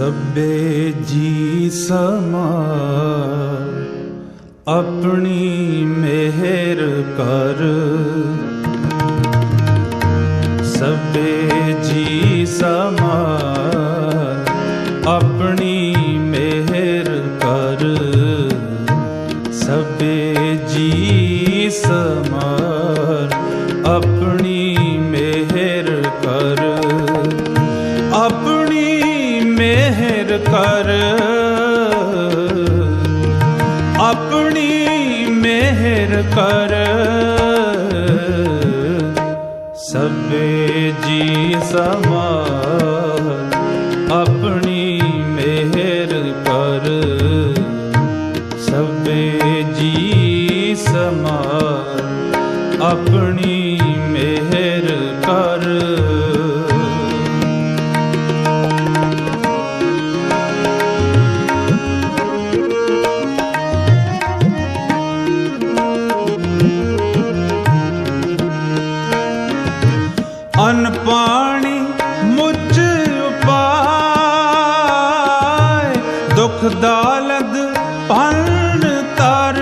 ਸਭੇ ਜੀ ਸਮਾਰ ਆਪਣੀ ਮਿਹਰ ਕਰ। ਸਭੇ ਜੀ ਸਮਾਰ ਆਪਣੀ ਮਿਹਰ ਕਰ। ਸਭੇ ਜੀ ਸਮਾਰ ਆਪਣੀ ਮਿਹਰ ਕਰ। ਆਪਣੀ ਮਿਹਰ ਕਰ। ਆਪਣੀ ਮਿਹਰ ਕਰ। ਸਭੇ ਜੀ ਸਮਾਰ ਆਪਣੀ ਮਿਹਰ ਕਰ। ਸਭੇ ਜੀ ਸਮਾਰ ਆਪਣੀ ਮਿਹਰ ਕਰ। ਅਨ ਪਾਣੀ ਮੁਝ ਉਪਾਏ ਦੁਖ ਦਾਲਦ ਭੰਨ ਤਰ।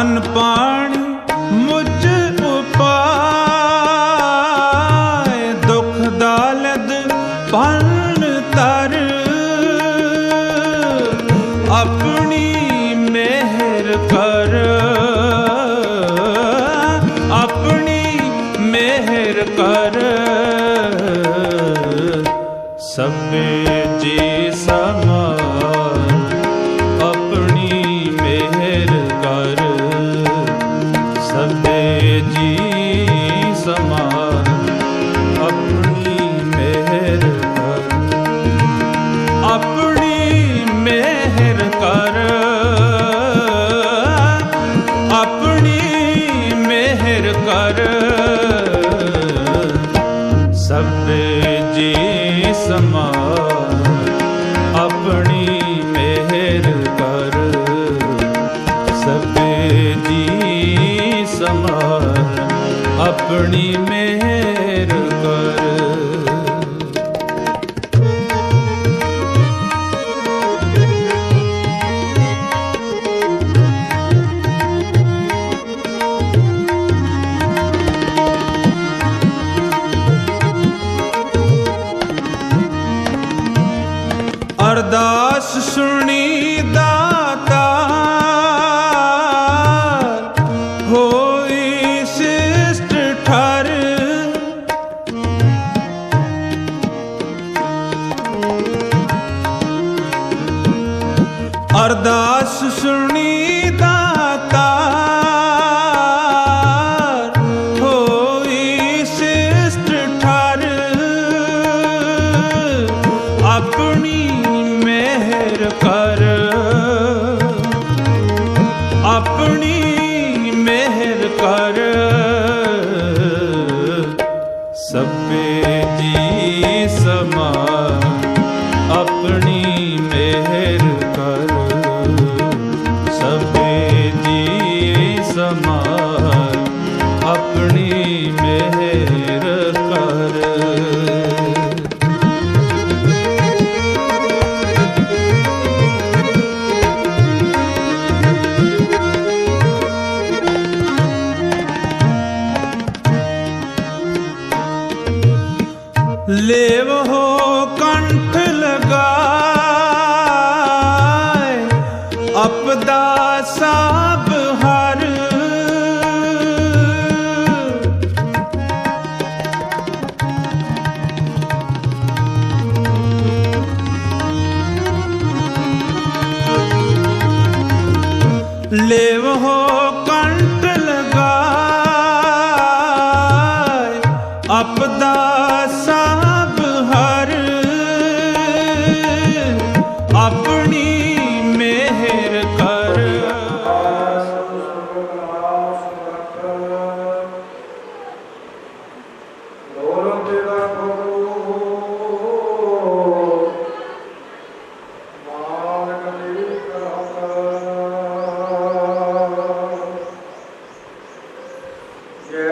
ਅਨ ਪਾਣੀ ਮੁਝ ਉਪਾਏ ਦੁਖ ਦਾਲਦ ਭੰਨ ਤਰ। ਆਪਣੀ ਮਿਹਰ ਕਰ। ਆਪਣੀ ਮਿਹਰ ਕਰ। ਸਭੇ ਜੀ ਸਮਾਰ ਆਪਣੀ ਮਿਹਰ ਕਰ। ਸਭੇ ਜੀ ਸਮਾਰ ਆਪਣੀ ਮਿਹਰ ਕਰ। ਆਪਣੀ ਮਿਹਰ ਕਰ। ਆਪਣੀ ਮਿਹਰ ਕਰ। ਸਭੇ ਜੀ ਸਮਾਰ ਆਪਣੀ ਮਿਹਰ ਕਰ। ਸਭੇ ਜੀ ਸਮਾਰ ਆਪਣੀ ਮਿਹਰ ਕਰ। ਅਰਦਾਸ ਸੁਣੀ ਦਾਤਾਰ ਹੋਈ ਸਿਸ਼ਟ ਠਰ। ਅਰਦਾਸ ਸੁਣੀ ਦਾਤਾਰ ਹੋਈ ਸਿਸ਼ਟ ਠਰ। ਆਪਣੀ ਮਿਹਰ ਕਰ। ਆਪਣੀ ਮਿਹਰ ਕਰ। ਸਭੇ ਜੀ ਸਮਾਰ ਆਪਣੀ ਮਿਹਰ ਕਰ। ਸਭੇ ਜੀ ਸਮਾਰ ਆਪਣੀ ਮਿਹਰ ਕਰ। ਲੇਵ ਹੋ ਕੰਠ ਲਗਾਏ ਅਪਦਾ ਸਭ ਹਰ। ਲੇਵ ਹੋ ਕੰਠ ਲਗਾਏ ਅਪਦਾ ਸਭ ਹਰ। ਆਪਣੀ ਮਿਹਰ ਕਰ। ਜੈ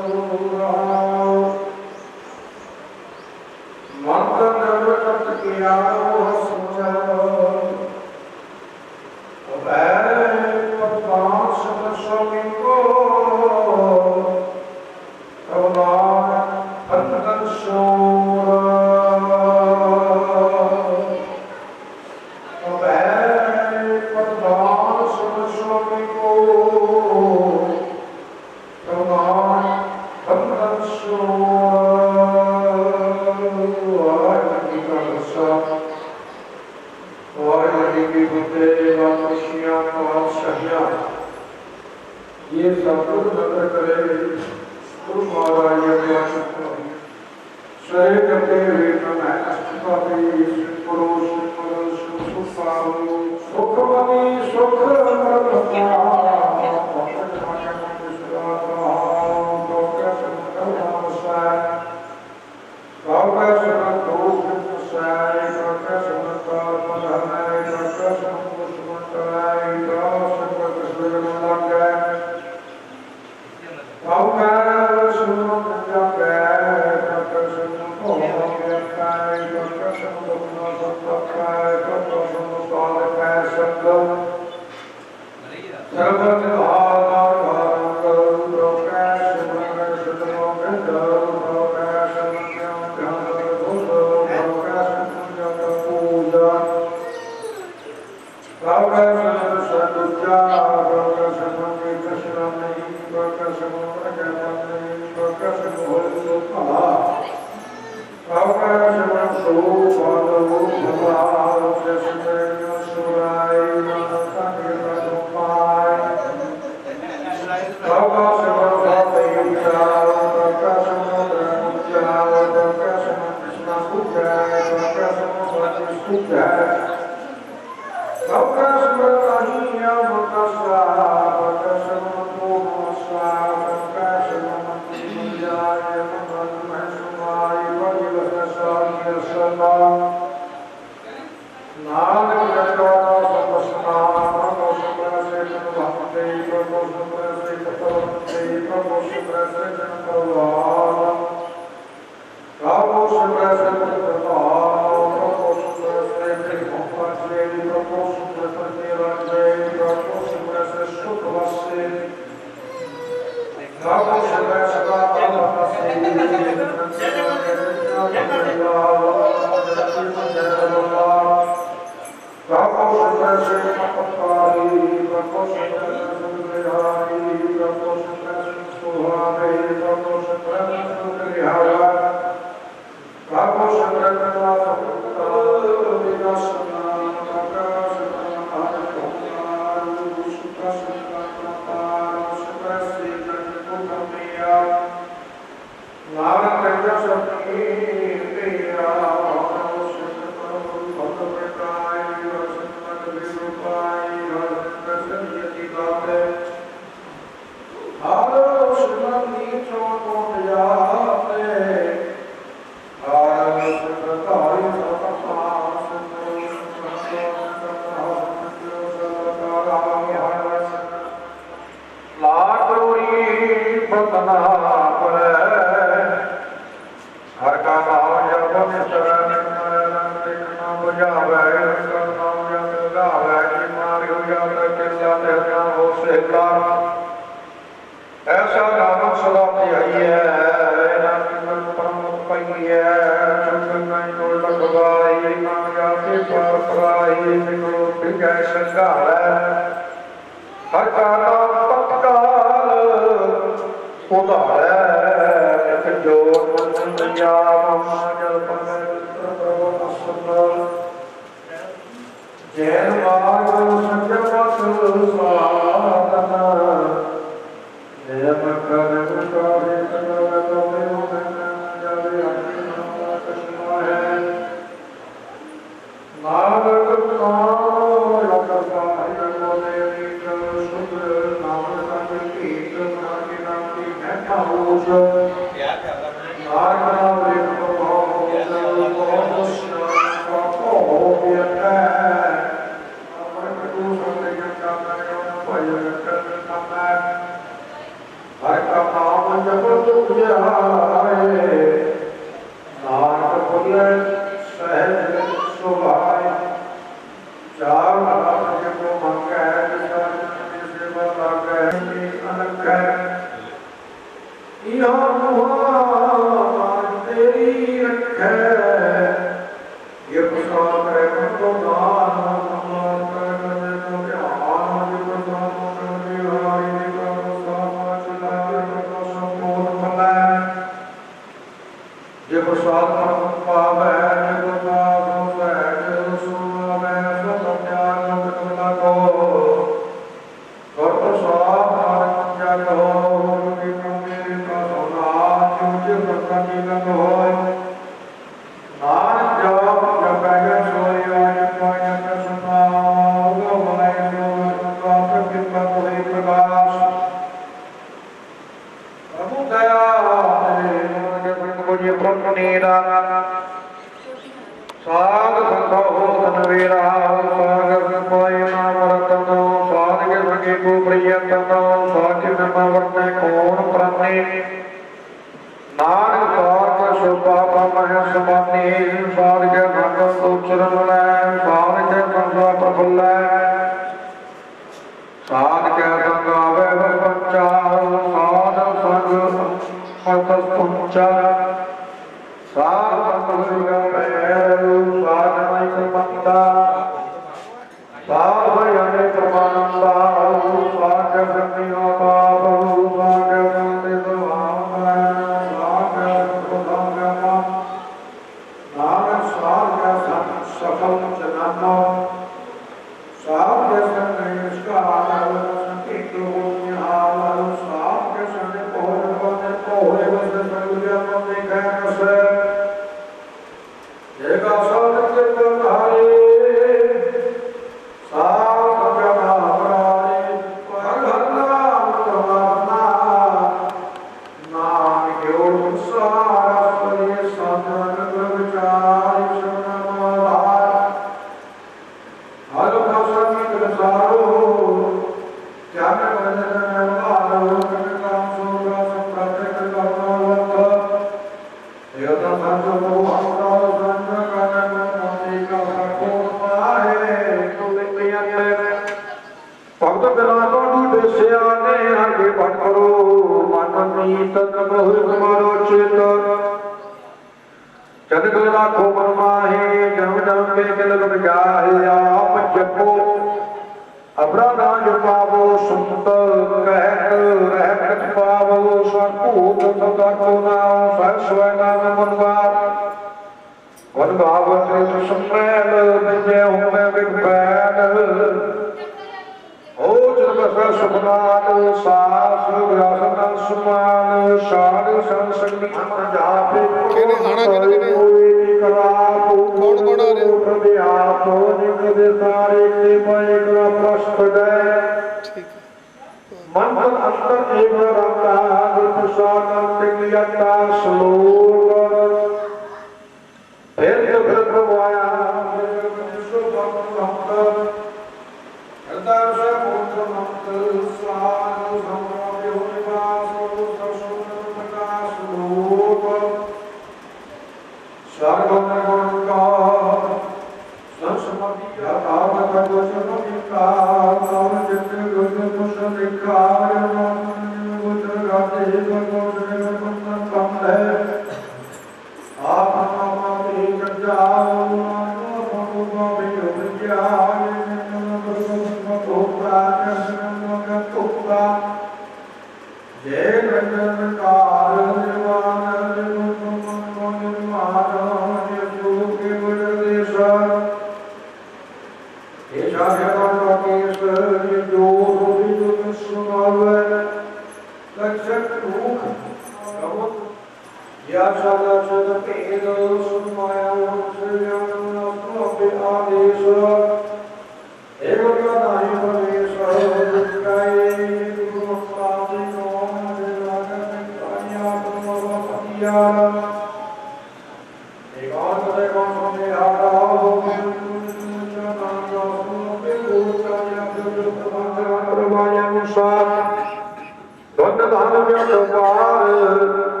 Don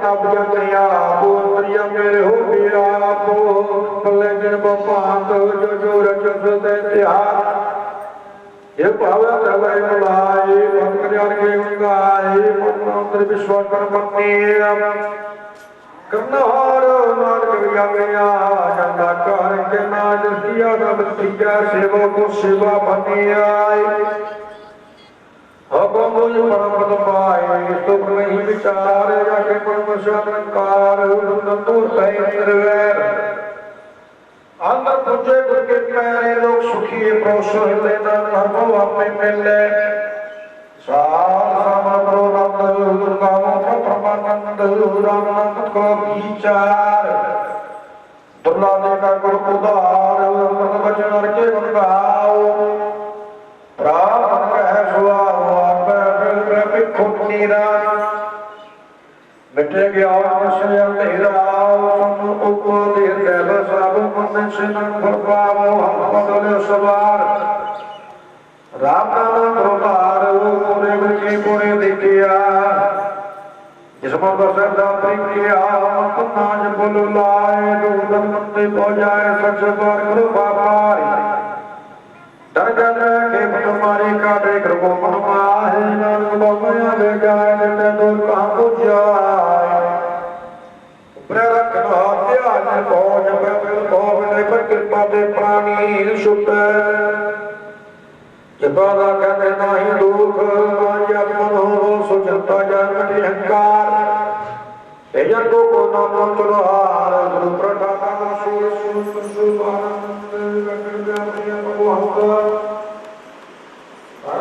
अब जगया बोलिया मेरे हो गया तो लेकिन बपात जो जो रचत दे त्याग ये भावे तवै बुलाए भक्त कल्याण के गाए मंत्र विश्वकर्मण्य कर्णहार नान कविया गया जंगा कर के नाज किया नब किया सेवा को सेवा बनी आई अब मुझ परम पाए तो नहीं विचार जाके परम शानकार नंदूर निर्वैर अंदर पूजे के प्यारे लोग सुखी प्रोत्साह लेना धर्म अपने मिले साल समग्रो नंद दुर्गाओं का परमानंद रामनाथ का विचार दुर्ला देकर गुरु उदार वचन के गुण गाओ प्राप्त कह सुआ भिखुनीरा मिटे गया से अंधेरा उपदेश देव सब मन से नंबर पावो हम बदले सवार राम नाम प्रभार वो पूरे बच्चे पूरे देखिया जिसमें दशरथ प्रेम किया मत नाज बोलो लाए दूधन मंदिर पहुंचाए सच बार करो बापारी डर के तुम्हारी काटे कृपो मन माहे नानक बाबा ले जाए लेते दूर कहाँ को जाए प्रेरक ध्यान पहुंच बैठल पहुंचने पर कृपा दे प्राणी सुत जबादा कहते नहीं दुख माया मन हो सुचता जन्म अहंकार तेजन को नाम तुलहार गुरु प्रधान सूर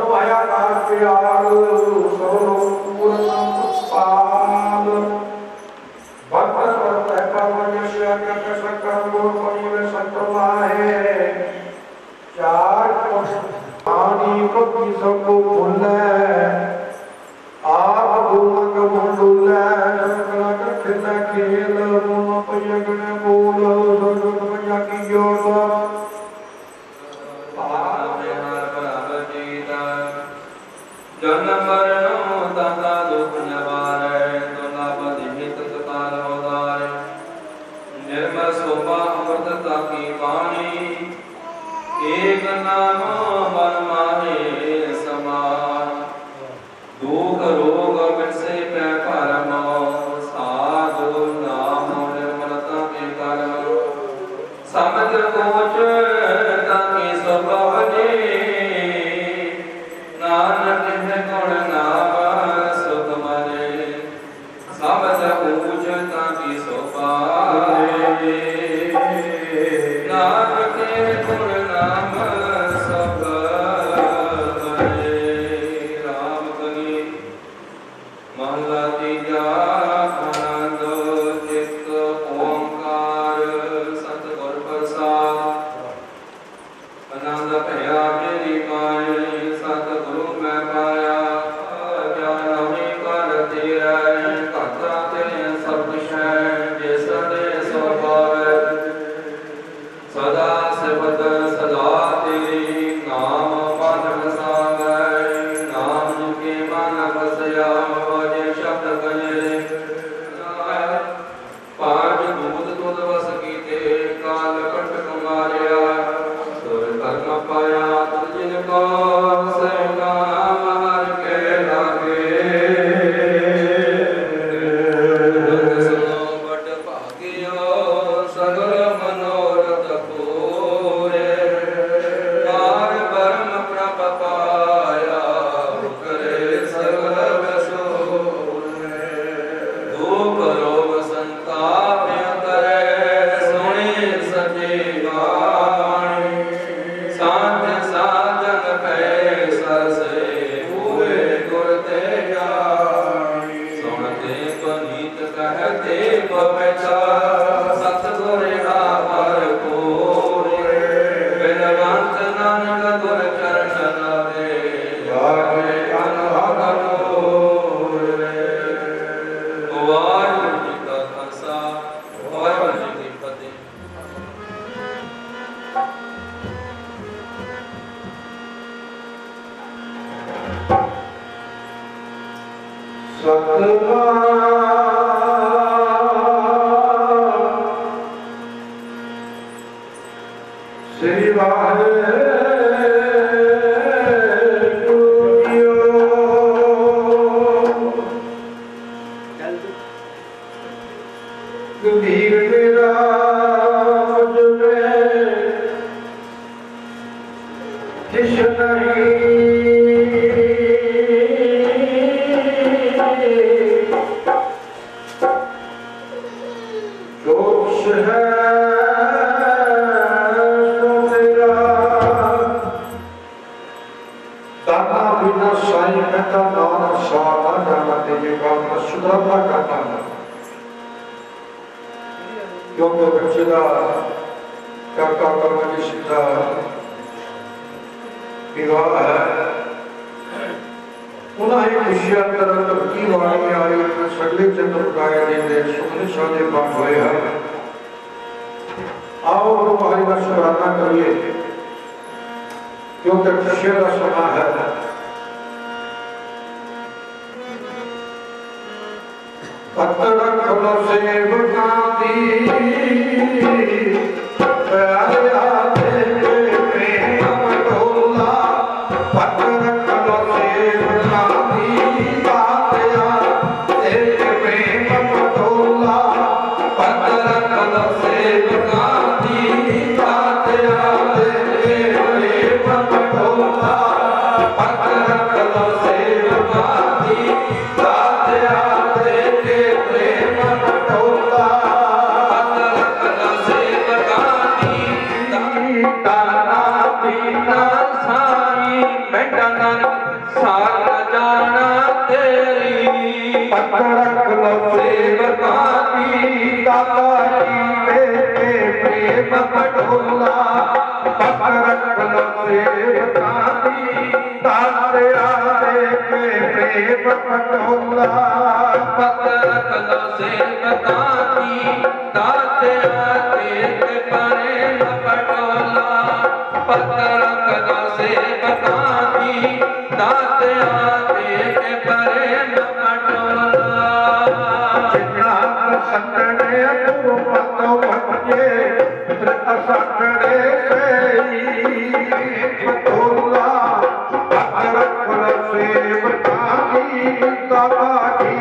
माया नाथ प्यार सरो पूर्ण पाल भक्त भक्त परमश्वर का संकल्प परिवे संतमाहे चार पानी कभी सबको भूले आप भूलंग मंडूले संकला करते खेल मोन पयगण बोल दुर्ग मैया की जोड़ जन्म मरणो दाता दुख निवारे दुर्लभ हित सतार होदारे निर्मल शोभा अमृतता की वाणी एक नाम मन माहे समान दुख रोग बिरसे पै परमो साधु नाम निर्मलता के कारण समुद्र कोच ताकि स्वभाव नानक है गुण नाम सुख मरे सबद पूजता की सोपारे नानक है गुण नाम सुख मरे राम कली महला तीजा आनंद चित्त ओंकार सतगुर प्रसाद आनंद भया मेरी माए सतगुरु मैं पाया ज्ञान हमें करती रहे कथा तेरे सब शय जिस दे सो पावे सदा सेवत सदा तेरी नाम मन बसावे नाम के मन बसया जे शब्द कहे पांच दूध दूध बस कीते काल कंठ कुमारिया कर्म पाया जिनको से नाम हर के लागे सुनो बट भाग्यो सगल मनोरथ पूरे नार ब्रह्म प्रभ पाया करे सगल सूरे दुख रोग संताप करे सुने सचे साध साधन पै सरसे हुए गुर ते जानी सुनते पनीत कहते पवचा सतगुर आवर पूरे बिनवंत नानक गुर चरण लागे जागे अनहद पूरे वाहिगुरू जी का खालसा वाहिगुरू जी की फतेह। सतनाम जिस नहीं जोश है सो तेरा दाना बिना साईं कहता नाना साना जाना तेरे काम का सुधारना करना है क्योंकि बच्चे का काका कर्म जी सीधा विवाह है उन्हें खुशियां तरह की वाणी आई सगले चंद्र गाया दे सुखने साधे बात हुए हैं आओ हमारी का शुक्राना करिए क्योंकि खुशियां का समा है पत्थर खलो से बनाती प्यारे आते प्रेम मटोला पत्थर खलो से बनाती बाते आते प्रेम मटोला पत्थर खलो से बनाती बाते आते प्रेम मटोला पत्थर खलो से बनाती बाते आते प्रेम मटोला प्रेम पटोला पकड़ लो सेवकानी ताते आते प्रेम पटोला पकड़ लो सेवकानी ताते आते प्रेम पटोला पकड़ लो सेवकानी ताते आते प्रेम पटोला जिन्ना संतने गुरु पतो बच्चे असंतने से पटोला पकड़ लो सेवकानी ताती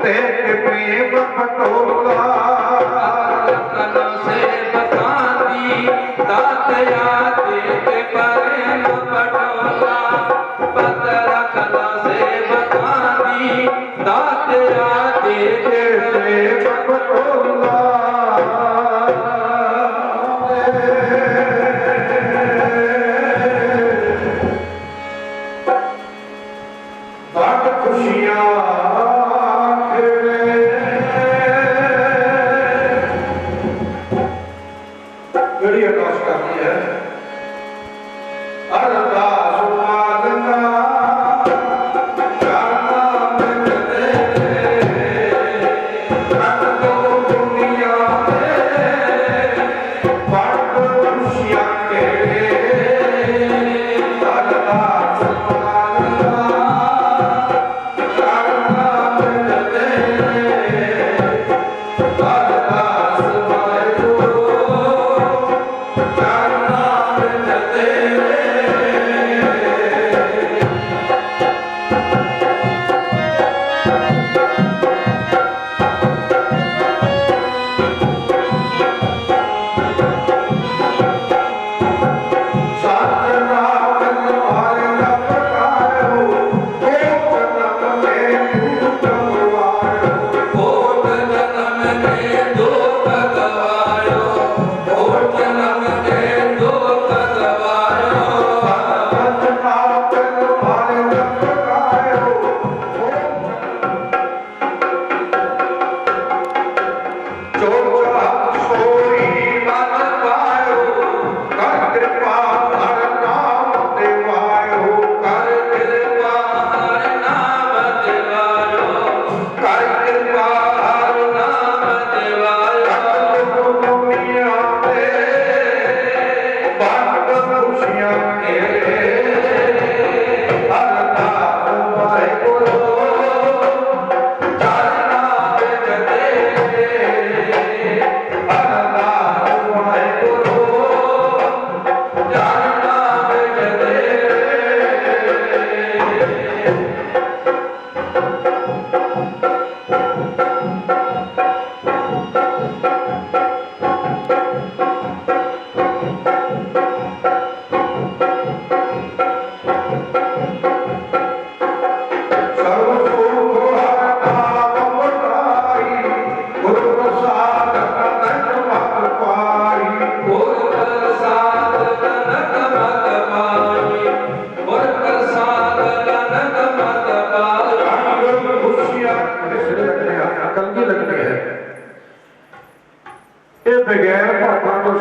तेरे प्रेम पटोला पकड़ लो सेवकानी ताते आते प्रेम पटोला पकड़ लो सेवकानी ताते आते प्रेम पटोला खुशियां बड़ी अरदास करनी है अरदास मांगना करना मिलते रख दो दुनिया में बड़ खुशियां के अरदास मांगना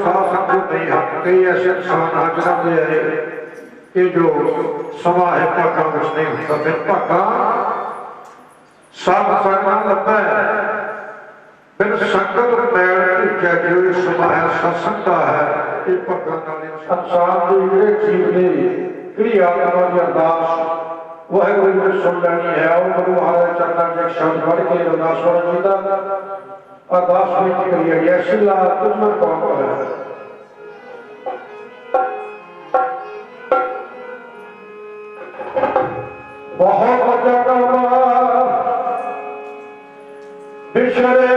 साथ संगत नहीं है। कई ऐसे इंसान आज रहते हैं कि जो समा है भागा कुछ नहीं होता, फिर भागा साथ संगना लगता है, फिर संगत मैल क्या जो समा है सत्संग का है, ये भागा नाले इंसान की एक जीव ने किड़ी आत्मा की अरदास वह कोई सुन लेनी है। और गुरु महाराज चरणा के शब्द पढ़ के अरदास होना चाहिए। अरदास बेनती करिए, ऐसी ला तुझ में कौन करे। बहुत जगह बिछड़े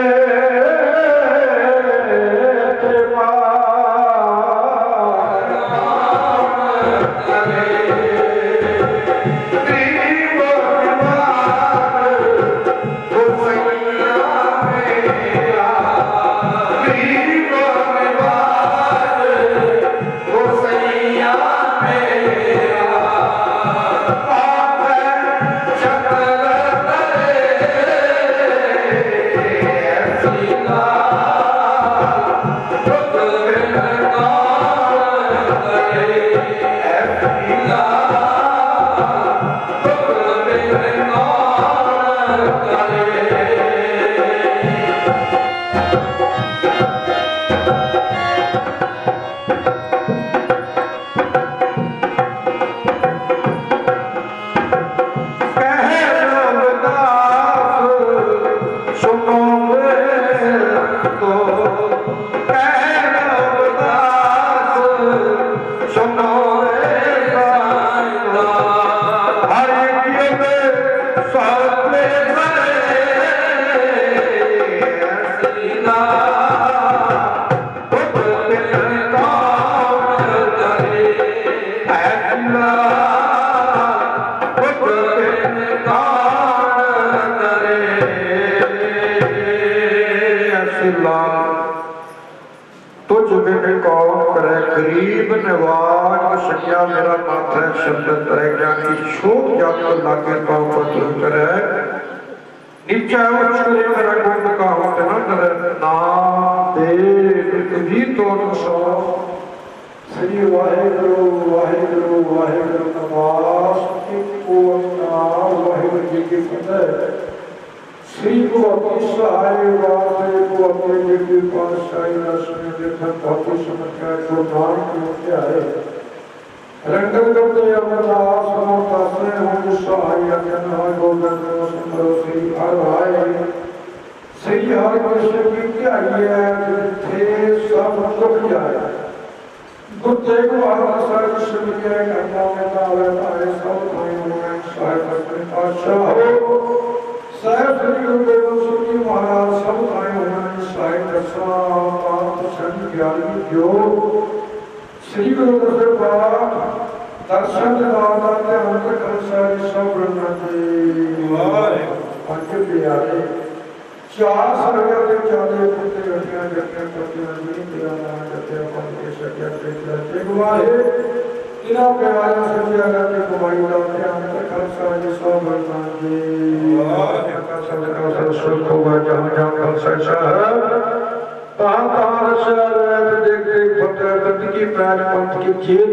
गरीब नवाज सकिया मेरा माथा शब्द तरह ज्ञानी शोक जब लागे पाँव पर करे नीचे उच्च करे मेरा गुण का होते ना करे नाम दे तुझी तो सो श्री वाहेगुरु वाहेगुरु वाहेगुरु नवाज की पूर्ण वाहेगुरु जी की फतेह। श्री को अपनी सहाय वाले को अपने जी के पास साई रश्मि देखन भक्ति समझकर को नाम क्यों है रंगल करते अमरदास समोतासने हम सहाय जन है गोविंद सुंदर श्री हर भाई श्री हर कृष्ण की क्या है थे सब दुख जाए गुत्ते को हर सारी सुन के घटना में आवे आए सब भाई में सहाय करते पाशाह साहब श्री गुरु गोविंद सिंह जी महाराज सब आए हुए साई दसा पांच संत ज्ञानी जो श्री गुरु दर्शन पाठ दर्शन दाता के अंत कंसारी सब ब्रह्मा जी पंच प्यारे चार सरगा के चाले पुत्र घटिया घटिया पतिया जी तेरा नाम घटिया पंच सत्या तेरा जगवाए इना प्यारे सत्या के कुमारी दाते अंत कंसारी सब ब्रह्मा जी सरस्वत होगा जहाँ जहाँ कलसा है तहाँ तहाँ देख देख भक्त की पैर पंथ की चेत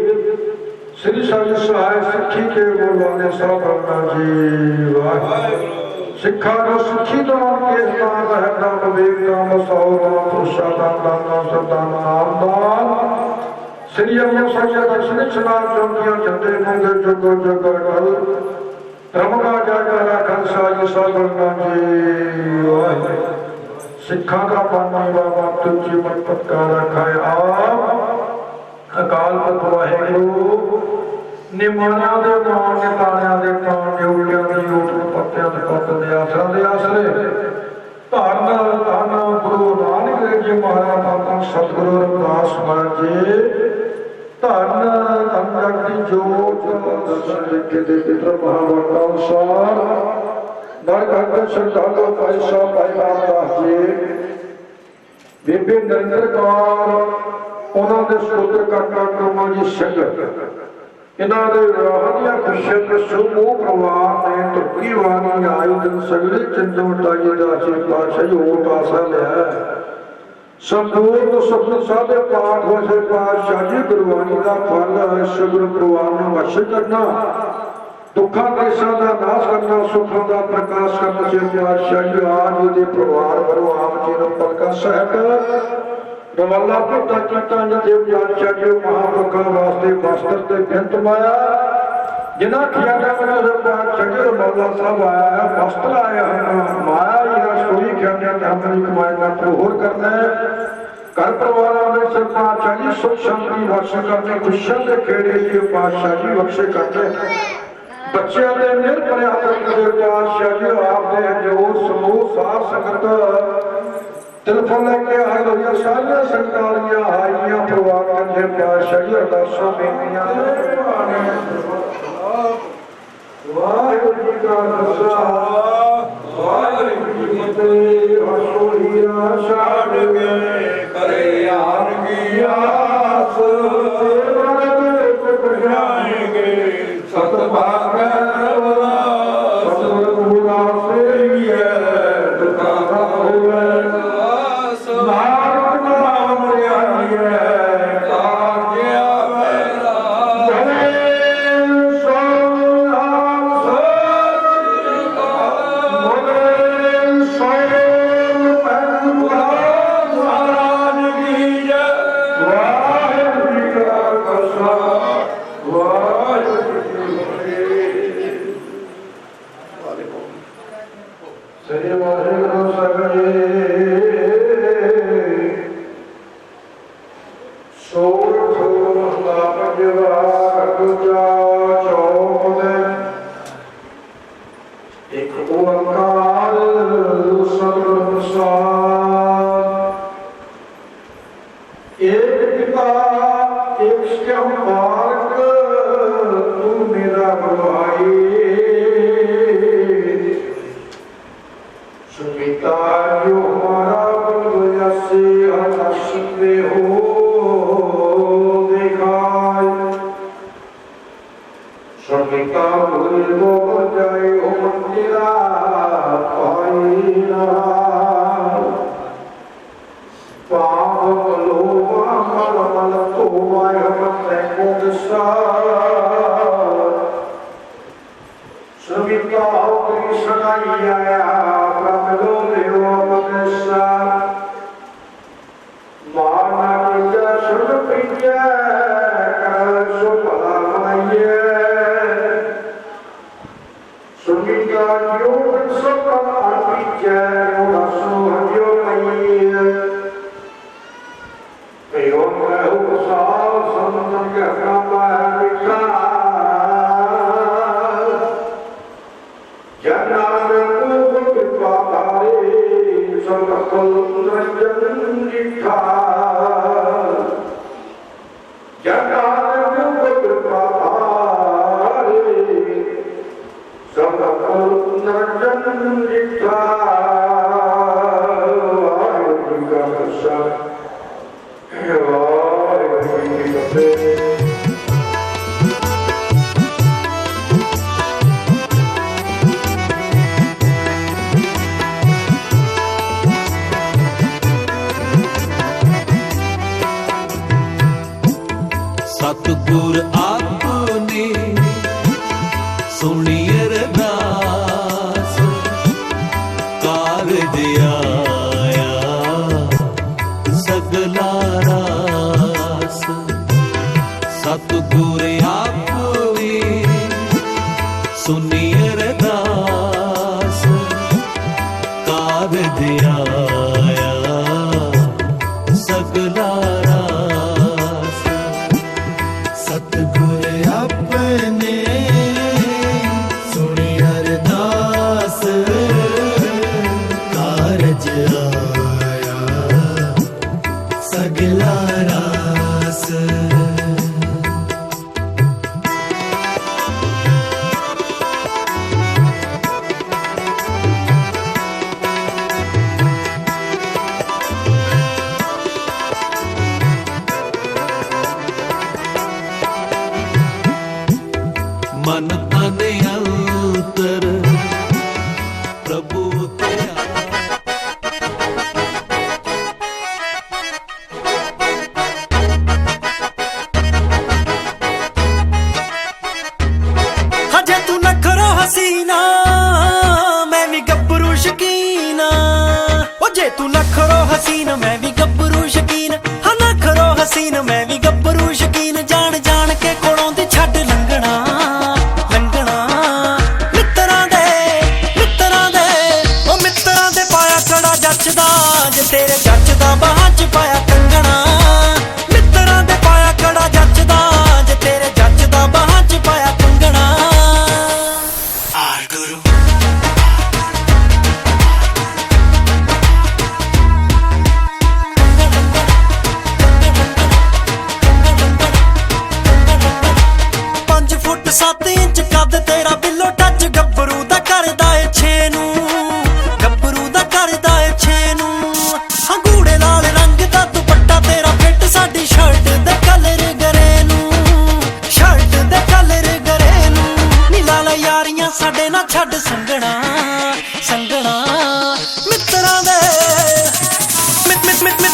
श्री सारी सहाय सिक्खी के बोलवाने सब ब्रह्मा जी वाह शिक्षा को सिक्खी दान के स्थान है दान वेद दान सौराम पुरुषादान दान सदान नाम दान श्री अम्मा सच्चा दर्शन चला चौकिया जते मंगे जगो जगो कल धर्म का जागरा कंसा जी सब ब्रह्मा जी सिक्खा का पानी बाबा तुझी मत का रखाए आप अकाल पुरख वाहेगुरु निमाणिया दे नाम निताणिया दे नाम निउलिया दी ऊट पत्तियां दे पत्त दे आसरे धन धन गुरु नानक देव जी महाराज धन सतगुरु रविदास महाराज जी धन धन जगती जोत दर्शन लिखे दे पितर महावतांसार नर घर श्रद्धालु भाई साहब भाई रामदास जी बीबी नरेंद्र कौर उन्होंने स्त्रोत्र करना कर्मा जी संगत इन्होंने विवाह खुशियां समूह परिवार ने तुर्की वाणी आई दिन सगले चिंतन ताजी दासी पाशाही होट आशा लिया ਸੰਪੂਰਨ ਸੁਖਨ ਸਾਧੇ ਪਾਠ ਹੋਏ ਪਾਤਸ਼ਾਹ ਜੀ ਗੁਰਬਾਣੀ ਦਾ ਫਲ ਸ਼ੁਕਰ ਪਰਿਵਾਰ ਨੂੰ ਬਖਸ਼ ਕਰਨਾ ਦੁੱਖਾਂ ਕਲੇਸ਼ਾਂ ਦਾ ਨਾਸ਼ ਕਰਨਾ ਸੁੱਖਾਂ ਦਾ ਪ੍ਰਕਾਸ਼ ਕਰਨਾ ਸੇ ਪਾਤਸ਼ਾਹ ਜੀ ਆਪ ਜੀ ਦੇ ਪਰਿਵਾਰ ਵੱਲੋਂ ਆਪ ਜੀ ਨੂੰ ਪਲਕਾ ਸਹਿਤ ਰਵਾਲਾ ਭੁੱਟਾ ਕੀਤਾ ਜੀ ਪਾਤਸ਼ਾਹ ਜੀ ਮਹਾਂਪੁਰਖਾਂ ਵਾਸਤੇ ਵਸਤਰ ਤੇ ਬਿੰਤ ਮਾਇਆ ਜਿਨ੍ਹਾਂ ਖਿਆਲਾਂ ਵਿੱਚ ਪਾਤਸ਼ਾਹ ਜੀ ਰਵਾਲਾ ਸਾਹਿਬ ਆਇਆ ਹੈ ਵਸਤਰ ਆਇਆ ਹੈ ਮਾਇਆ ਜੀ ਰਸੋਈ ਖਿਆਲਾਂ ਤੇ ਹਮਰੀ ਕਮਾਈ ਦਾ ਪ੍ਰੋਹਰ ਕਰਨਾ ਹੈ ਘਰ ਪਰਿਵਾਰਾਂ ਵਿੱਚ ਪਾਤਸ਼ਾਹ ਜੀ ਸੁਖ ਸ਼ਾਂਤੀ ਬਖਸ਼ ਕਰਨੇ ਖੁਸ਼ੀਆਂ ਦੇ ਖੇੜੇ ਜੀ ਪਾਤਸ਼ਾਹ ਜੀ ਬਖਸ਼ੇ ਕਰਨੇ ਬੱਚਿਆਂ ਦੇ ਨਿਰਭਰ ਹੱਥ ਦੇ ਪਾਤਸ਼ਾਹ ਜੀ ਆਪ ਦੇ ਜੋ ਸਮੂਹ ਸਾਧ ਸੰਗਤ ਟੈਲੀਫੋਨ ਲੈ ਕੇ ਆਏ ਹੋਈਆਂ ਸਾਰੀਆਂ ਸੰਗਤਾਂ ਦੀਆਂ ਆਈਆਂ ਪਰਿਵਾਰਾਂ ਦੇ ਪਾਤਸ਼ਾਹ ਜੀ ਅਰਦਾਸਾਂ ਬੇਨਤੀਆਂ ਵਾਹਿਗੁਰੂ ਜੀ ਕਾ ਖਾਲਸਾ ਵਾਹਿਗੁਰੂ ਜੀ ਕੀ ਫਤਿਹ ਹਸੋਈਆ ਛੱਡ ਕੇ ਕਰੇ ਆਨ ਕੀ ਆਸ ਜਾਏਗੇ ਸਤ ਭਾਗੈ ਸਤਿਗੁਰੂ ਗੁਰਦਾਸੇ ਹੈ ਦੁਖਾਂ ਹੋਵੇ ਨਾਨਕ ਨਾਮ ਲਿਆਈਏ ਕਾਜਿਆ ਮੇਰਾ ਜਨੇ ਸੋਨਾ ਸਤਿ ਮੋਲੇ ਸੋਨ ਪੈਂਦਾ ਮਹਾਰਾਜ ਕੀ ਜੈ ਵਾਹਿਗੁਰੂ ਜੀ ਕਾ ਖਾਲਸਾ ਵਾਹਿਗੁਰੂ ਜੀ ਕੀ ਫਤਿਹ ਸ੍ਰੀ ਵਾਹਿਗੁਰੂ ਸਗਲੇ ਸੋਰਠ ਮਹਲਾ ਪੰਜਵਾ ਦੂਜਾ ਚੌਪਦ ਇੱਕ ਓੰਕਾਰ ਸਤਿਗੁਰ ਪ੍ਰਸਾਦਿ ਏਕ ਪਿਤਾ ਏਕ ਸਿਉ ਮਾਰਗ ਤੂੰ ਮੇਰਾ ਭਾਈ सुमिता जो हमारा बल से हर्ष में हो दिखाए सुमिता भूल वो जाए हो मंदिरा पाई ना पाप लो मल मल तो माय हम को दिशा सुमिता कृष्ण आया ਸਤਿਗੁਰ ਆਪਨੇ ਸੁਣੀ ਅਰਦਾਸ ਕਾਰਜ ਆਇਆ ਸਗਲਾ ਰਾਸ ਸਤਿਗੁਰ ਆਪਨੇ ਸੁਣੀ ਅਰਦਾਸ ਕਾਰਜ ਆਇਆ ਸਗਲਾ ਮਨ ਤਨ ਅੰਤਰ ਪ੍ਰਭੂ ਤੇਰਾ हसीन मैं भी गब्बरू शकीन हाँ नखरो हसीन मैं भी गब्बरू शकीन जान जान के कोलों दी छड्ड लंघना लंघना मित्तरां दे ओ मित्तरां दे पाया कड़ा जचदा जे तेरे जचदा बाहां च पाया कंगना मित्तरां दे पाया कड़ा जचदा जे तेरे जचदा बाहां च पाया Kangana are Guru foot 7 inch कद तेरा बिल्लो टच गब्बरू दा करदा ए 6 नू गब्बरू दा करदा ए 6 नू हाँ गूड़े लाल रंग दा दुपट्टा तेरा फिट साडी शर्ट दे कलर गरे नू शर्ट दे कलर गरे नू नी लाल यारियां साडे ना छड्ड संगना संगना मित्तरां दे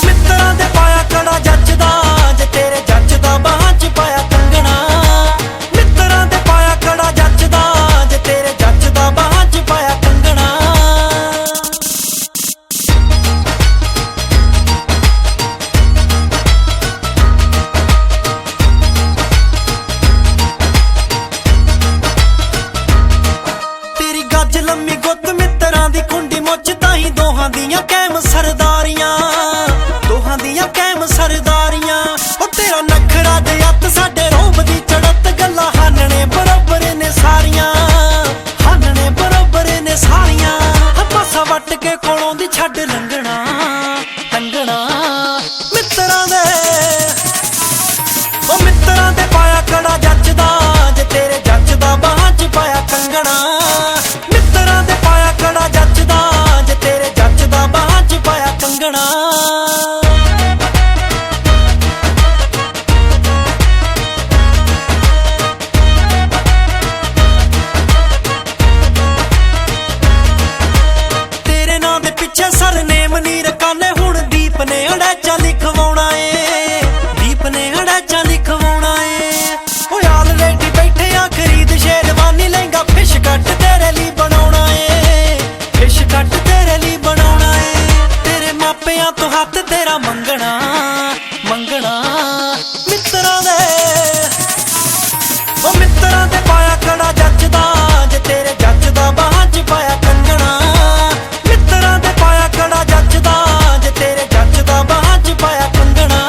मित्तरां दे पाया कड़ा जचदा जे तेरे जचदा बाहां च पाया कंगना लम्मी गुत्त मित्तरां दी कुंडी मुच ताही दोहां दियां कैम सरदारियां दोहां दियां कैम सरदारियां ओ तेरा नखरा दे अत साडे रोब दी चढ़त गल्लां हानने बरोबर ने सारियां हानने बरोबर ने सारियां पासा वट के कोलों दी छड्ड लंघना लंघना मित्तरां दे ओ मित्तरां दे पाया कड़ा जचदा जे तेरे जचदा बाहां च पाया कंगना मित्तरां दे पाया कड़ा जचदा जे तेरे जचदा बाहां च पाया कंगना तेरे नां दे पिछे सरनेम नी रकाने हुण दीप ने अड़ैचा लिखवाउणा ए दीप ने अड़ैचा लिखवाउणा ए ओ ऑलरेडी बैठे आ खरीद शेरवानी लहंगा फिश कट तेरे लिए बनाउणा ए फिश कट तेरे लिए बनाउणा ए तेरे मापियां तो हत्थ तेरा मंगना मंगना मित्तरां दे ओ मित्तरां दे पाया कड़ा जचदा जे तेरे जचदा बाहां च पाया कंगना मित्तरां दे पाया कड़ा जचदा जे तेरे जचदा बाहां च पाया कंगना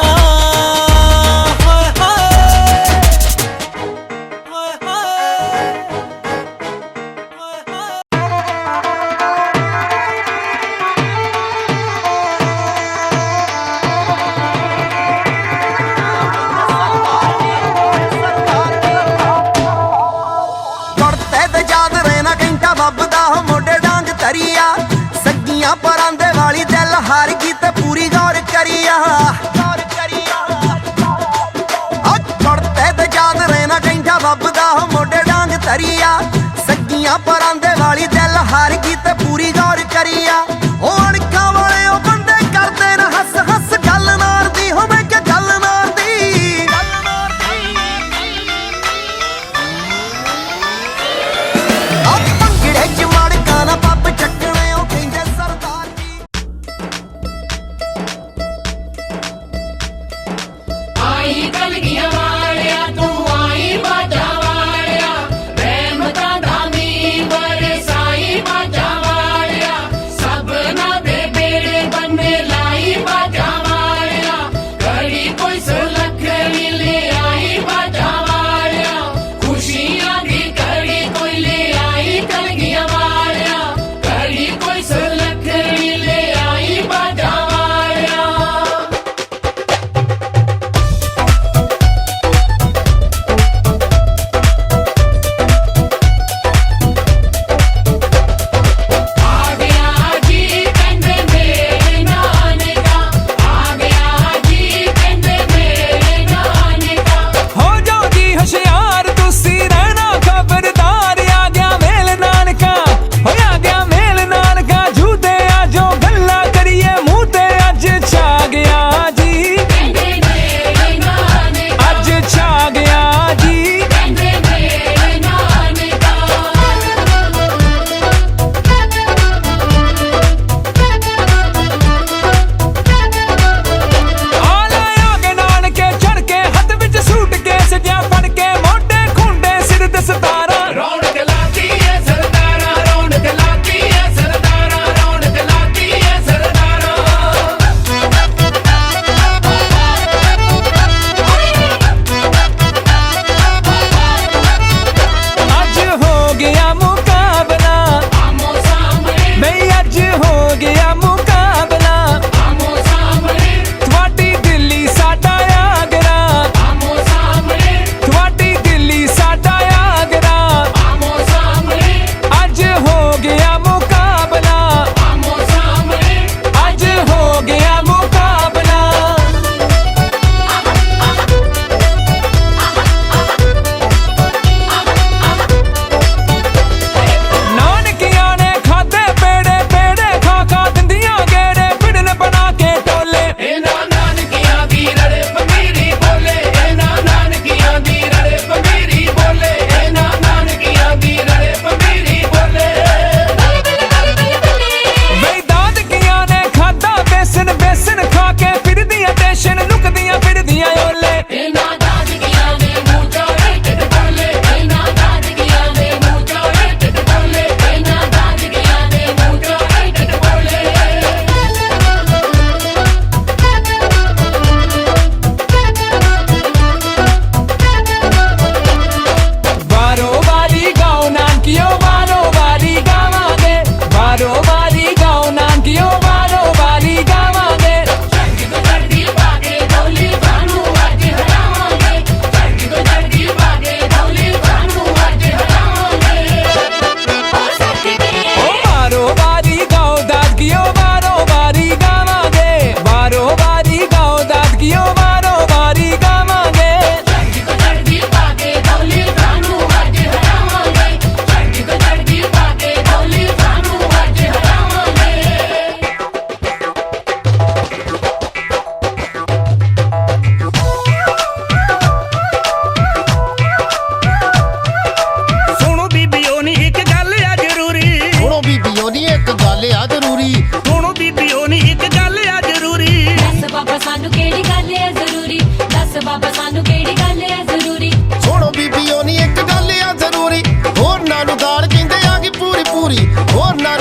परांदे वाली दिल हार की ते पूरी गौर करिया ते याद रहना कहता बबदा मोटे डांग तरिया सगियां परांदे वाली दिल हार की ते पूरी गौर करिया ओ अणखा वाले ओ बंदे करदे न हस हस गल नार दी होवे कि गल नार दी भंगड़े च मड़का ना पप चकने ओ कहंदे सरदार जी आई कलगियां वालिया तू आई बाजा वालिया रहमतां दा मींह बरसाई बाजा वालिया सबना दे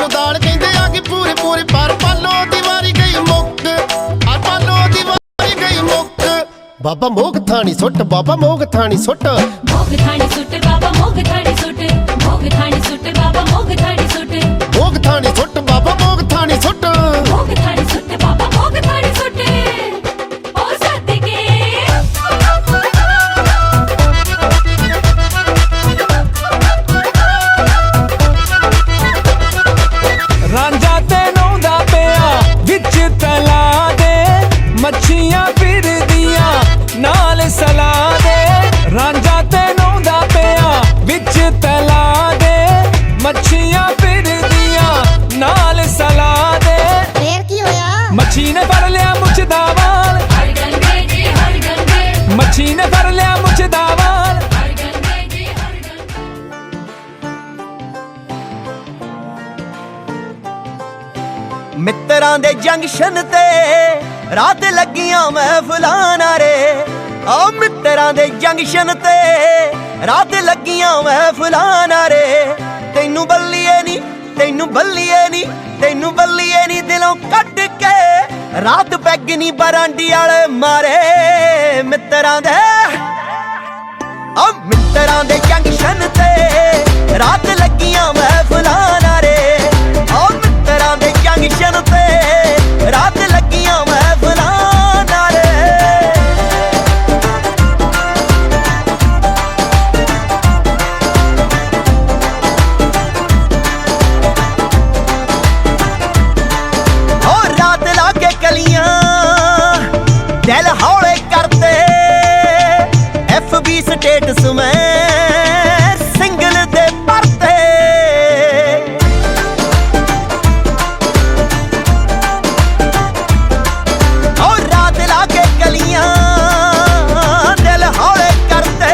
ਨੂੰ ਦਾਲ ਕਹਿੰਦੇ ਆ ਕਿ ਪੂਰੇ ਪੂਰੇ ਪਰ ਪਾਲੋ ਦੀ ਵਾਰੀ ਗਈ ਮੁੱਕ ਆ ਪਾਲੋ ਦੀ ਵਾਰੀ ਗਈ ਮੁੱਕ ਬਾਬਾ ਮੋਗ ਥਾਣੀ ਸੁੱਟ ਬਾਬਾ ਮੋਗ ਥਾਣੀ ਸੁੱਟ ਮੋਗ ਥਾਣੀ ਸੁੱਟ ਬਾਬਾ ਮੋਗ ਥਾਣੀ ਸੁੱਟ ਮੋਗ ਥਾਣੀ ਸੁੱਟ ਬਾਬਾ ਮੋਗ ਥਾਣੀ ਸੁੱਟ ਮੋਗ ਥਾਣੀ ਸੁੱਟ ਬਾਬਾ ਮੋਗ ਥਾਣੀ ਸੁੱਟ ਮੋਗ ਥਾਣੀ ਸੁੱਟ ਬਾਬਾ ਮੋਗ ਥਾਣੀ ਸੁੱਟ ਓ ਸਦਕੇ ਰਾਂਝਾ ਤੇ ਨਹਾਉਂਦਾ ਪਿਆ ਵਿੱਚ ਤਲਾ ਦੇ ਮੱਛੀਆਂ ਫਿਰਦੀਆਂ ਨਾਲ ਸਲਾ ਦੇ ਰਾਂਝਾ ਤੇ ਨਹਾਉਂਦਾ ਪਿਆ ਵਿੱਚ ਤਲਾ ਦੇ ਮੱਛੀਆਂ ਫਿਰਦੀਆਂ ਨਾਲ ਸਲਾ ਦੇ ਫੇਰ ਕੀ ਹੋਇਆ ਮੱਛੀ ਨੇ ਫੜ ਲਿਆ ਮੁੱਛ ਦਾ ਵਾਲ ਹਰ ਗੰਗੇ ਜੀ ਹਰ ਗੰਗੇ ਮੱਛੀ ਨੇ ਫੜ ਲਿਆ ਮੁੱਛ ਦਾ ਵਾਲ ਹਰ ਗੰਗੇ ਜੀ ਹਰ ਗੰਗੇ ਮਿੱਤਰਾਂ ਦੇ ਜੰਕਸ਼ਨ ਤੇ ਰਾਤ ਲੱਗੀਆਂ ਮਹਿਫਲਾਂ ਨਾਰੇ ਆ ਮਿੱਤਰਾਂ ਦੇ ਜੰਕਸ਼ਨ ਤੇ ਰਾਤ ਲੱਗੀਆਂ ਮਹਿਫਲਾਂ ਨਾਰੇ ਤੈਨੂੰ ਬੱਲੀਏ ਨੀ ਤੈਨੂੰ ਬੱਲੀਏ ਨੀ ਤੈਨੂੰ ਬੱਲੀਏ ਨੀ ਦਿਲੋਂ ਕੱਢ ਕੇ ਰਾਤ ਪੈਗ ਨੀ ਬਰਾਂਡੀ ਵਾਲੇ ਮਾਰੇ ਮਿੱਤਰਾਂ ਦੇ ਆ ਮਿੱਤਰਾਂ ਦੇ ਜੰਕਸ਼ਨ ਤੇ ਰਾਤ ਲੱਗੀਆਂ ਮਹਿਫਲਾਂ ਨਾਰੇ ਆ ਮਿੱਤਰਾਂ ਦੇ ਜੰਕਸ਼ਨ ਤੇ ਰਾਤ ਲੱਗੀਆਂ ਮਹਿਫਲਾਂ ਨਾਰੇ ਹੋਰ ਰਾਤ ਲਾ ਕੇ ਕਲੀਆਂ ਦਿਲ ਹੌਲੇ ਕਰਦੇ FB ਸਟੇਟਸ ਮੈਂ ਸਿੰਗਲ ਦੇ ਪਰਤੇ ਔਰ ਰਾਤ ਲਾ ਕੇ ਕਲੀਆਂ ਦਿਲ ਹੌਲੇ ਕਰਦੇ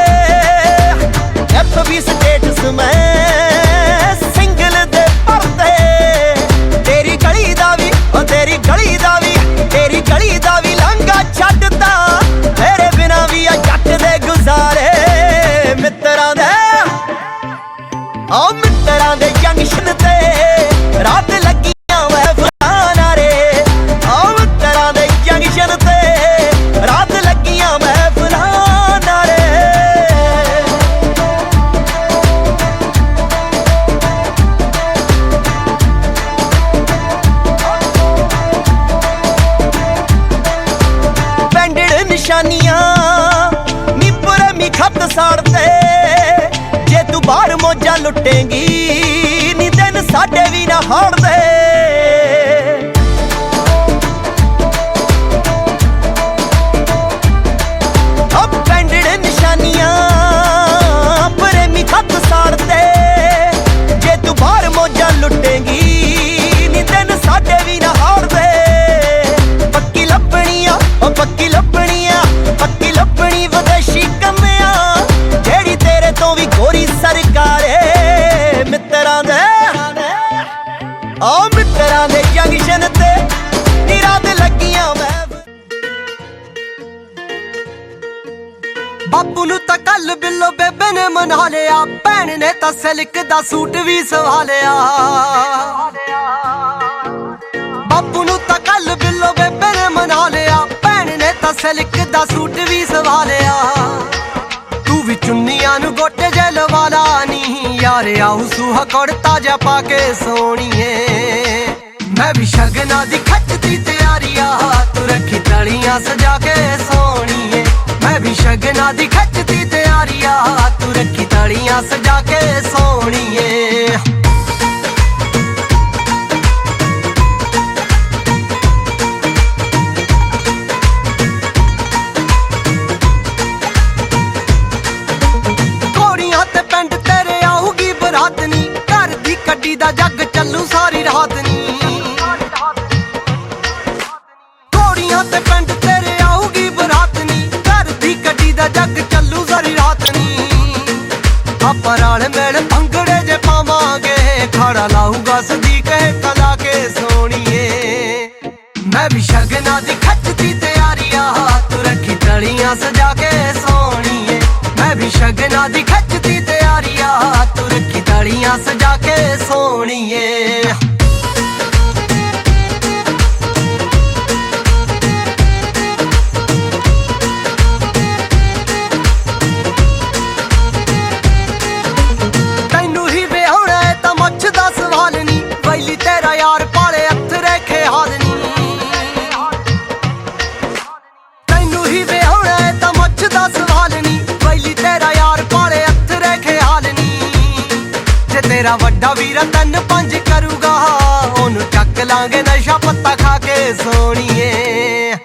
FB ਸਟੇਟਸ ਮੈਂ ਸਿੰਗਲ ਦੇ ਪਰਤੇ ਤੇਰੀ ਗਲੀ ਦਾ ਵੀ ਉਹ ਤੇਰੀ ਗਲੀ ਦਾ ਵੀ ਤੇਰੀ ਗਲੀ ਦਾ ਵੀ ਲੰਘਾ ਛੱਡਦਾ ਤੇਰੇ ਬਿਨਾ ਵੀ ਆ ਜੱਟ ਦੇ ਗੁਜ਼ਾਰੇ ਮਿੱਤਰਾਂ ਦੇ ਆ ਮਿੱਤਰਾਂ ਦੇ ਜੰਕਸ਼ਨ ਤੇ ਰਾਤ ਲੱਗੀਆਂ ਮਹਿਫਲਾਂ ਨਾਰੇ ਆ ਮਿੱਤਰਾਂ ਦੇ ਜੰਕਸ਼ਨ ਤੇ ਰਾਤ ਲੱਗੀਆਂ ਮਹਿਫਲਾਂ ਨਾਰੇ ਪੈਂਡੜ ਨਿਸ਼ਾਨੀਆਂ ਨੀ ਪ੍ਰੇਮੀ ਖੱਤ ਸਾੜਦੇ ਜੇ ਤੂੰ ਬਾਹਰ ਮੋਜਾਂ ਲੁੱਟੇਂਗੀ ਨੀ ਦਿਨ ਸਾਡੇ ਵੀ ਨਾ ਹਾਰਦੇ ਆ ਪੈਂਡੜ ਨਿਸ਼ਾਨੀਆਂ ਪ੍ਰੇਮੀ ਖੱਤ ਸਾੜਦੇ ਜੇ ਤੂੰ ਬਾਹਰ ਮੋਜਾਂ ਲੁੱਟੇਂਗੀ ਨੀ ਦਿਨ ਸਾਡੇ ਵੀ ਨਾ ਹਾਰਦੇ ਪੱਕੀ ਲੱਭਣੀਆਂ ਉਹ ਪੱਕੀ ਲੱਭਣੀਆਂ ਪੱਕੀ ਲੱਭਣੀ ਵਿਦੇਸ਼ੀ ਕੰਮਿਆਂ ਜਿਹੜੀ ਤੇਰੇ ਤੋਂ ਵੀ ਗੋਰੀ ਸਰਕਾਰੇ ਮਿੱਤਰਾਂ ਦੇ ਆ ਮਿੱਤਰਾਂ ਦੇ ਜੰਕਸ਼ਨ ਤੇ ਨੀ ਰਾਤ ਲੱਗੀਆਂ ਬਾਪੂ ਨੂੰ ਤਾਂ ਕੱਲ ਬਿੱਲੋ ਬੇਬੇ ਨੇ ਮਨਾ ਲਿਆ ਭੈਣ ਨੇ ਤਾਂ ਸਿਲਕ ਦਾ ਸੂਟ ਵੀ ਸਵਾ ਲਿਆ ਬਾਪੂ ਨੂੰ ਤਾਂ ਕੱਲ ਬਿੱਲੋ ਬੇਬੇ ਨੇ ਮਨਾ ਲਿਆ ਭੈਣ ਨੇ ਤਾਂ ਸਿਲਕ ਦਾ ਸੂਟ ਵੀ ਸਵਾ ਲਿਆ ਤੂੰ ਵੀ ਚੁੰਨੀਆਂ ਨੂੰ ਗੋਟੇ ਜੇ ਲਵਾ ਲਾ ਨੀ ਯਾਰ ਆਉ ਸੁਹਾ ਕੁੜਤਾ ਜਾ ਪਾ ਕੇ ਸੋਣੀਏ ਮੈਂ ਵੀ ਸ਼ਗਨਾਂ ਦੀ ਖੱਚਦੀ ਤਿਆਰੀਆਂ ਤੂੰ ਰੱਖੀ ਤਲੀਆਂ ਸਜਾ ਕੇ ਸੋਣੀਏ ਮੈਂ ਵੀ ਸ਼ਗਨਾਂ ਦੀ ਖੱਚਦੀ ਤਿਆਰੀਆਂ ਤੂੰ ਰੱਖੀ ਤਲੀਆਂ ਸਜਾ ਕੇ ਸੋਣੀਏ ਘੋੜੀਆਂ ਤੇ ਪਿੰਡ ਤੇਰੇ ਆਊਗੀ ਬਰਾਤ ਨੀ ਘਰ ਦੀ ਕੱਢੀ ਦਾ ਜੱਗ ਚੱਲੂ ਸਾਰੀ ਰਾਤ ਨੀ ਘੋੜੀਆਂ ਤੇ ਪਿੰਡ ਤੇਰੇ ਆਊਗੀ ਬਰਾਤ ਨੀ ਘਰ ਦੀ ਕੱਢੀ ਦਾ ਜੱਗ ਚੱਲੂ ਸਾਰੀ ਰਾਤ ਨੀ ਆਪਾਂ ਨਾਲ ਮਿਲ ਭੰਗੜੇ ਜੇ ਪਾਵਾਂਗੇ ਖੜਾ ਲਾਊਗਾ ਸਦੀਕ ਕਲਾ ਕੇ ਸੋਣੀਏ ਮੈਂ ਵੀ ਸ਼ਗਨਾਂ ਦੀ ਖੱਚਦੀ ਤਿਆਰੀਆਂ ਤੂੰ ਰੱਖੀ ਤਲੀਆਂ ਸਜਾ ਕੇ ਸੋਣੀਏ ਮੈਂ ਵੀ ਸ਼ਗਨਾਂ ਦੀ ਖੱਚਦੀ ਤਿਆਰੀਆਂ ਤੂੰ ਰੱਖੀ ਤਲੀਆਂ ਸਜਾ ਕੇ ਸੋਣੀਏ ਤੇਰਾ ਵੱਡਾ ਵੀਰ ਤੈਨ ਪੰਜ ਕਰੂਗਾ ਉਹਨੂੰ ਚੱਕ ਲਾਂਗੇ ਨਸ਼ਾ ਪੱਤਾ ਖਾ ਕੇ ਸੋਣੀਏ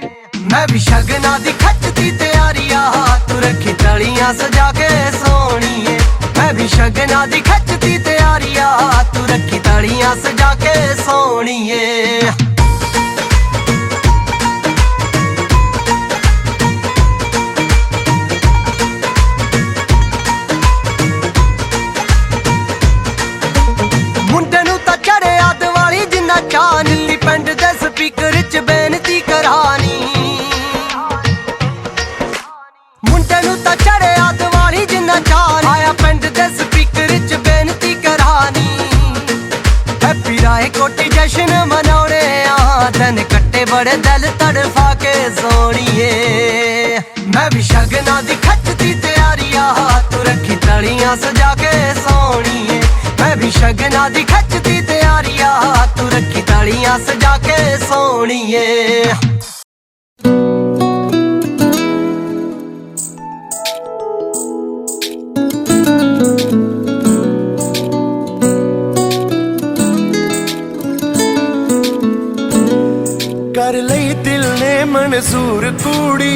ਮੈਂ ਵੀ ਸ਼ਗਨਾਂ ਦੀ ਖੱਚਦੀ ਤਿਆਰੀ ਆ ਤੂੰ ਰੱਖੀ ਤਲੀਆਂ ਸਜਾ ਕੇ ਸੋਣੀਏ ਮੈਂ ਵੀ ਸ਼ਗਨਾਂ ਦੀ ਖੱਚਦੀ ਤਿਆਰੀ ਆ ਤੂੰ ਰੱਖੀ ਤਲੀਆਂ ਸਜਾ ਕੇ ਸੋਣੀਏ ਮੁੰਡੇ ਨੂੰ ਤਾਂ ਚੜਿਆ ਦਿਵਾਲੀ ਜਿੰਨਾ ਚਾਅ ਨੀਲੀ ਪਿੰਡ ਦੇ ਸਪੀਕਰ 'ਚ ਬੇਨਤੀ ਕਰਾਣੀ ਮੁੰਡੇ ਨੂੰ ਤਾਂ ਚੜਿਆ ਦਿਵਾਲੀ ਜਿੰਨਾ ਚਾਅ ਆਇਆ ਪਿੰਡ ਦੇ ਸਪੀਕਰ 'ਚ ਬੇਨਤੀ ਕਰਾਣੀ ਹੈਪੀ ਰਾਏ ਕੋਟੀ ਜਸ਼ਨ ਮਨਾਉਣੇ ਆ ਦਿਨ ਕੱਟੇ ਬੜੇ ਦਿਲ ਤੜਫਾ ਕੇ ਸੋਣੀਏ ਮੈਂ ਵੀ ਸ਼ਗਨਾਂ ਦੀ ਖੱਚਦੀ ਤਿਆਰੀ ਆ ਤੂੰ ਰੱਖੀ ਤਲੀਆਂ ਸਜਾ ਕੇ ਸੋਣੀਏ ਮੈਂ ਵੀ ਸ਼ਗਨਾਂ ਦੀ ਖੱਚਦੀ ਤਿਆਰੀ ਆ ਤੂੰ ਰੱਖੀ ਤਲੀਆਂ ਸਜਾ ਕੇ ਸੋਣੀਏ ਕਰ ਲਈ ਦਿਲ ਨੇ ਮਨਜ਼ੂਰ ਕੁੜੀ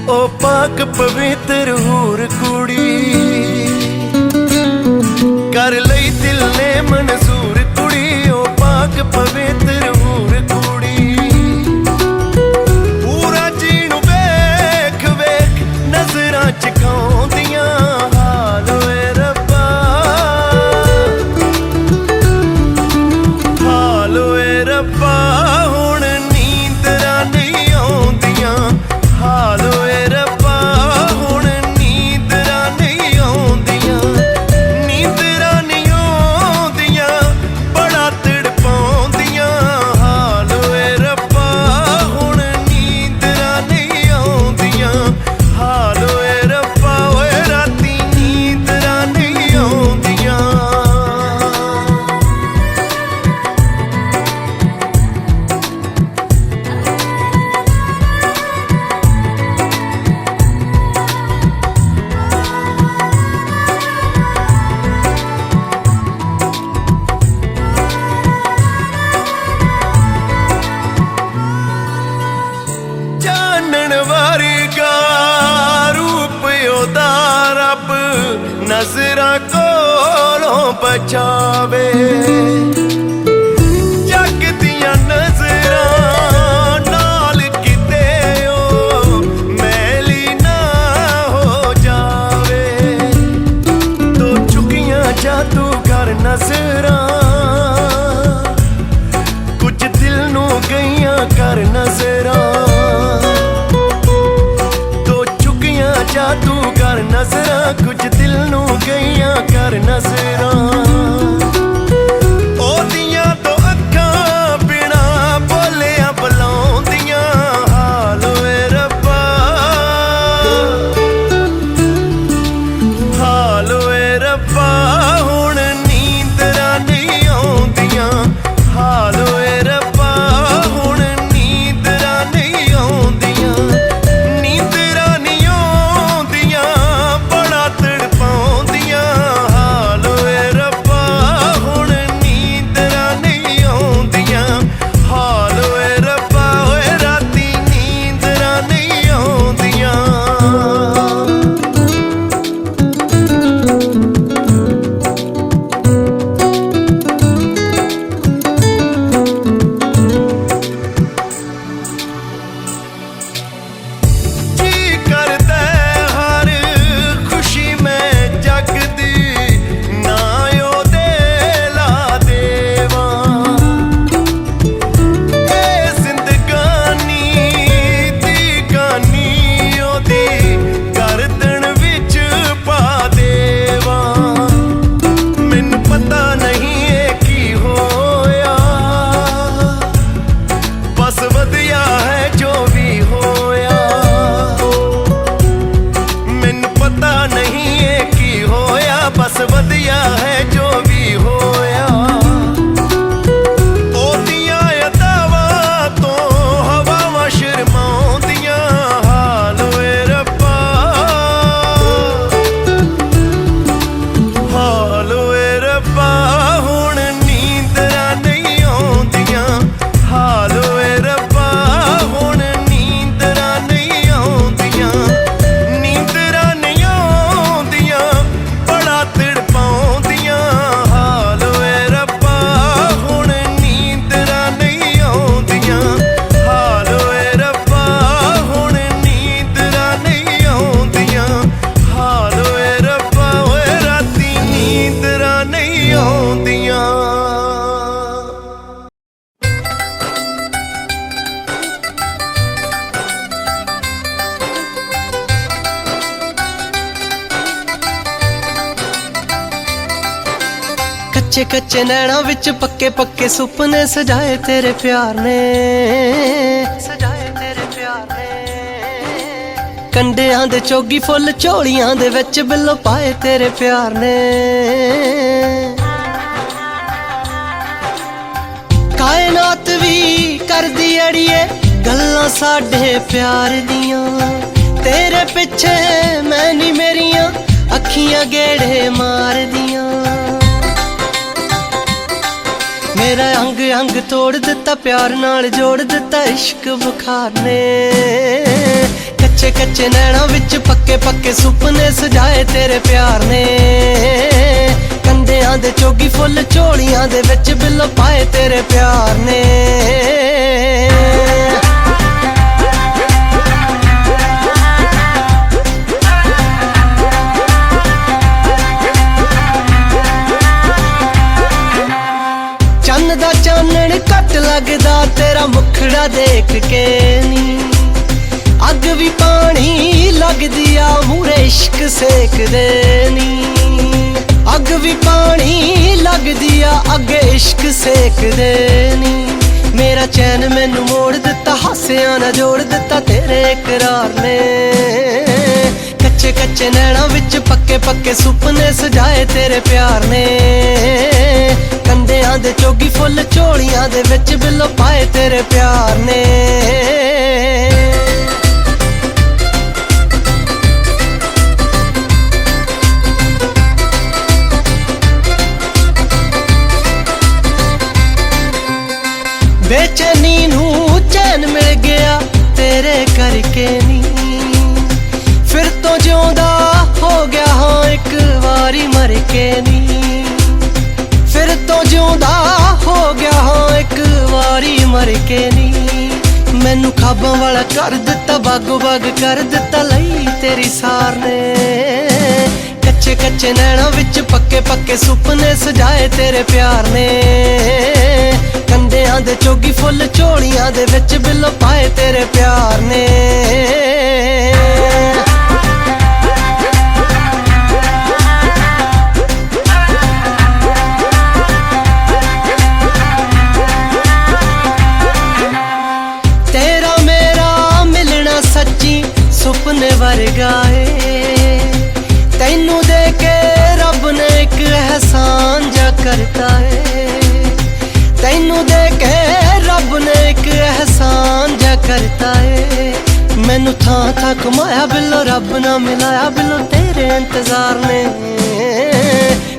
ਉਹ ਪਾਕ ਪਵਿੱਤਰ ਹੂਰ ਕੁੜੀ ਕਰ ਲਈ ਦਿਲ ਨੇ ਮਨਜ਼ੂਰ ਕੁੜੀ ਉਹ ਪਾਕ ਪਵਿੱਤਰ ਹੂਰ ਕੁੜੀ ਪੂਰਾ ਜੀਣ ਵੇਖ ਵੇਖ ਨਜ਼ਰਾਂ ਚਕਾਉਂਦੀਆਂ ਹਾਲ ਓਏ ਰੱਬਾ ਹਾਲ ਓਏ ਰੱਬਾ ਹੁਣ ਨੀਂਦਰਾਂ ਨਹੀਂ ਆਉਂਦੀਆਂ ਹਾਲ ਓਏ ਰੱਬਾ ਹੁਣ ਨੀਂਦਰਾਂ ਨਹੀਂ ਆਉਂਦੀਆਂ ਨੀਂਦਰਾਂ ਨਹੀਂ ਆਉਂਦੀਆਂ ਬੜਾ ਤੜਪਾਉਂਦੀਆਂ ਹਾਲ ਓਏ ਰੱਬਾ ਹੁਣ ਨੀਂਦਰਾਂ ਨਹੀਂ ਆਉਂਦੀਆਂ ਹਾਲ ਓਏ ਰੱਬਾ ਓਏ ਰਾਤੀ ਨੀਂਦਰਾਂ ਨਹੀਂ ਆਉਂਦੀਆਂ ਜਾਣਨ ਵਰਗਾ ਰੂਪ ਉਹਦਾ ਰੱਬ ਨਜ਼ਰਾਂ ਕੋਲੋਂ ਬਚਾਵੇ ਜੱਗ ਦੀਆਂ ਨਜ਼ਰਾਂ ਨਾਲ ਕਿਤੇ ਉਹ ਮੈਲੀ ਨਾ ਹੋ ਜਾਵੇ ਤੋ ਚੁੱਕੀਆਂ ਜਾਦੂਗਰ ਨਜ਼ਰਾਂ ਕੁਝ ਦਿਲ ਨੂੰ ਗਈਆਂ ਕਰ ਨਜ਼ਰਾਂ ਦੋ ਚੁੱਕੀਆਂ ਜਾਦੂਗਰ ਨਜ਼ਰਾਂ ਕੁਝ ਦਿਲ ਨੂੰ ਗਈਆਂ ਕਰ ਨਜ਼ਰਾਂ ਉਹਦੀਆਂ ਤੋਂ ਅੱਖਾਂ ਬਿਨਾ ਬੋਲਿਆ ਬੁਲਾਉਂਦੀਆਂ ਹਾਲ ਓਏ ਰੱਬਾ ਹਾਲ ਓਏ ਰੱਬਾ ਹੁਣ ਨੀਂਦਰਾਂ ਨਹੀਂ ਆਉਂਦੀਆਂ ਹਾਲ ਓਏ ਰੱਬਾ ਹੁਣ ਨੀਂਦਰਾਂ ਨਹੀਂ ਆਉਂਦੀਆਂ ਨੀਂਦਰਾਂ ਨਹੀਂ ਆਉਂਦੀਆਂ ਬੜਾ ਤੜਪਾਉਂਦੀਆਂ ਹਾਲ ਓਏ ਰੱਬਾ ਹੁਣ ਨੀਂਦਰਾਂ ਨਹੀਂ ਆਉਂਦੀਆਂ ਹਾਲ ਓਏ ਰੱਬਾ ਓਏ ਰਾਤੀ ਨੀਂਦਰਾਂ ਨਹੀਂ ਆਉਂਦੀਆਂ ਕੱਚੇ ਕੱਚੇ ਨੈਣਾ ਵਿੱਚ ਪੱਕੇ ਪੱਕੇ ਸੁਪਨੇ ਸਜਾਏ ਤੇਰੇ ਪਿਆਰ ਨੇ, ਸਜਾਏ ਤੇਰੇ ਪਿਆਰ ਨੇ। ਕੰਡਿਆਂ ਦੇ ਚੋਗੀ ਫੁੱਲ ਝੋਲੀਆਂ ਦੇ ਵਿੱਚ ਬਿੱਲੋ ਪਾਏ ਤੇਰੇ ਪਿਆਰ ਨੇ। ਕਾਇਨਾਤ ਵੀ ਕਰਦੀ ਅੜੀਏ ਗੱਲਾਂ ਸਾਡੇ ਪਿਆਰ ਦੀਆਂ, ਤੇਰੇ ਪਿੱਛੇ ਮੈਂ ਨੀ ਮੇਰੀਆਂ ਅੱਖੀਆਂ ਗੇੜੇ ਮਾਰਦੀਆਂ। ਮੇਰਾ ਅੰਗ ਅੰਗ ਤੋੜ ਦਿੱਤਾ ਪਿਆਰ ਨਾਲ ਜੋੜ ਦਿੱਤਾ ਇਸ਼ਕ ਬੁਖਾਰ ਨੇ। ਕੱਚੇ ਕੱਚੇ ਨੈਣਾ ਵਿੱਚ ਪੱਕੇ ਪੱਕੇ ਸੁਪਨੇ ਸਜਾਏ ਤੇਰੇ ਪਿਆਰ ਨੇ। ਕੰਡਿਆਂ ਦੇ ਚੋਗੀ ਫੁੱਲ ਝੋਲੀਆਂ ਦੇ ਵਿੱਚ ਬਿੱਲੋ ਪਾਏ ਤੇਰੇ ਪਿਆਰ ਨੇ। ਚੰਨ ਦਾ ਚਾਨਣ ਘੱਟ ਲੱਗਦਾ ਤੇਰਾ ਮੁਖੜਾ ਦੇਖ ਕੇ ਨੀ, ਅੱਗ ਵੀ ਪਾਣੀ ਲੱਗਦੀ ਆ ਮੂਰੇ ਇਸ਼ਕ ਸੇਕਦੇ ਨੀ। ਅੱਗ ਵੀ ਪਾਣੀ ਲੱਗਦੀ ਆ ਅੱਗੇ ਇਸ਼ਕ ਸੇਕਦੇ ਨੀ। ਮੇਰਾ ਚੈਨ ਮੈਨੂੰ ਮੋੜ ਦਿੱਤਾ ਹਾਸਿਆਂ ਨਾਲ ਜੋੜ ਦਿੱਤਾ ਤੇਰੇ ਇਕਰਾਰ ਨੇ। ਕੱਚੇ ਕੱਚੇ ਨੈਣਾ ਵਿੱਚ ਪੱਕੇ ਪੱਕੇ ਸੁਪਨੇ ਸਜਾਏ ਤੇਰੇ ਪਿਆਰ ਨੇ। ਕੰਡਿਆਂ ਦੇ ਚੋਗੀ ਫੁੱਲ ਝੋਲੀਆਂ ਦੇ ਵਿੱਚ ਬਿੱਲੋ ਪਾਏ ਤੇਰੇ ਪਿਆਰ ਨੇ। ਬੇਚੈਨੀ ਨੂੰ ਚੈਨ ਮਿਲ ਗਿਆ ਤੇਰੇ ਕਰਕੇ ਨੀ, ਫਿਰ ਤੋਂ ਜਿਉਂਦਾ ਹੋ ਗਿਆ ਹਾਂ ਇੱਕ ਵਾਰੀ ਮਰ ਕੇ ਨੀ। ਫਿਰ ਤੋਂ ਜਿਉਂਦਾ ਹੋ ਗਿਆ ਹਾਂ ਇੱਕ ਵਾਰੀ ਮਰ ਕੇ ਨੀ। ਮੈਨੂੰ ਖਾਬਾਂ ਵਾਲਾ ਕਰ ਦਿੱਤਾ ਬਾਗੋ ਬਾਗ ਕਰ ਦਿੱਤਾ ਲਈ ਤੇਰੀ ਸਾਰ ਨੇ। ਕੱਚੇ ਕੱਚੇ ਨੈਣਾ ਵਿੱਚ ਪੱਕੇ ਪੱਕੇ ਸੁਪਨੇ ਸਜਾਏ ਤੇਰੇ ਪਿਆਰ ਨੇ। ਕੰਡਿਆਂ ਦੇ ਚੋਗੀ ਫੁੱਲ ਝੋਲੀਆਂ ਦੇ ਵਿੱਚ ਬਿੱਲੋ ਪਾਏ ਤੇਰੇ ਪਿਆਰ ਨੇ। ਤੇਰਾ ਮੇਰਾ ਮਿਲਣਾ ਸੱਚੀ ਸੁਪਨੇ ਵਰਗਾ ਏ, ਤੈਨੂੰ ਦੇ ਕੇ ਰੱਬ ਨੇ ਇੱਕ ਅਹਿਸਾਨ ਜਾ ਕਰਤਾ ਏ। ਤੈਨੂੰ ਦੇ ਕੇ ਰੱਬ ਨੇ ਇੱਕ ਅਹਿਸਾਨ ਜਾ ਕਰਤਾ ਏ। ਮੈਨੂੰ ਥਾਂ ਥਾਂ ਘੁਮਾਇਆ ਬਿੱਲੋ ਰੱਬ ਨਾ ਮਿਲਾਇਆ ਬਿੱਲੋ ਤੇਰੇ ਇੰਤਜ਼ਾਰ ਨੇ।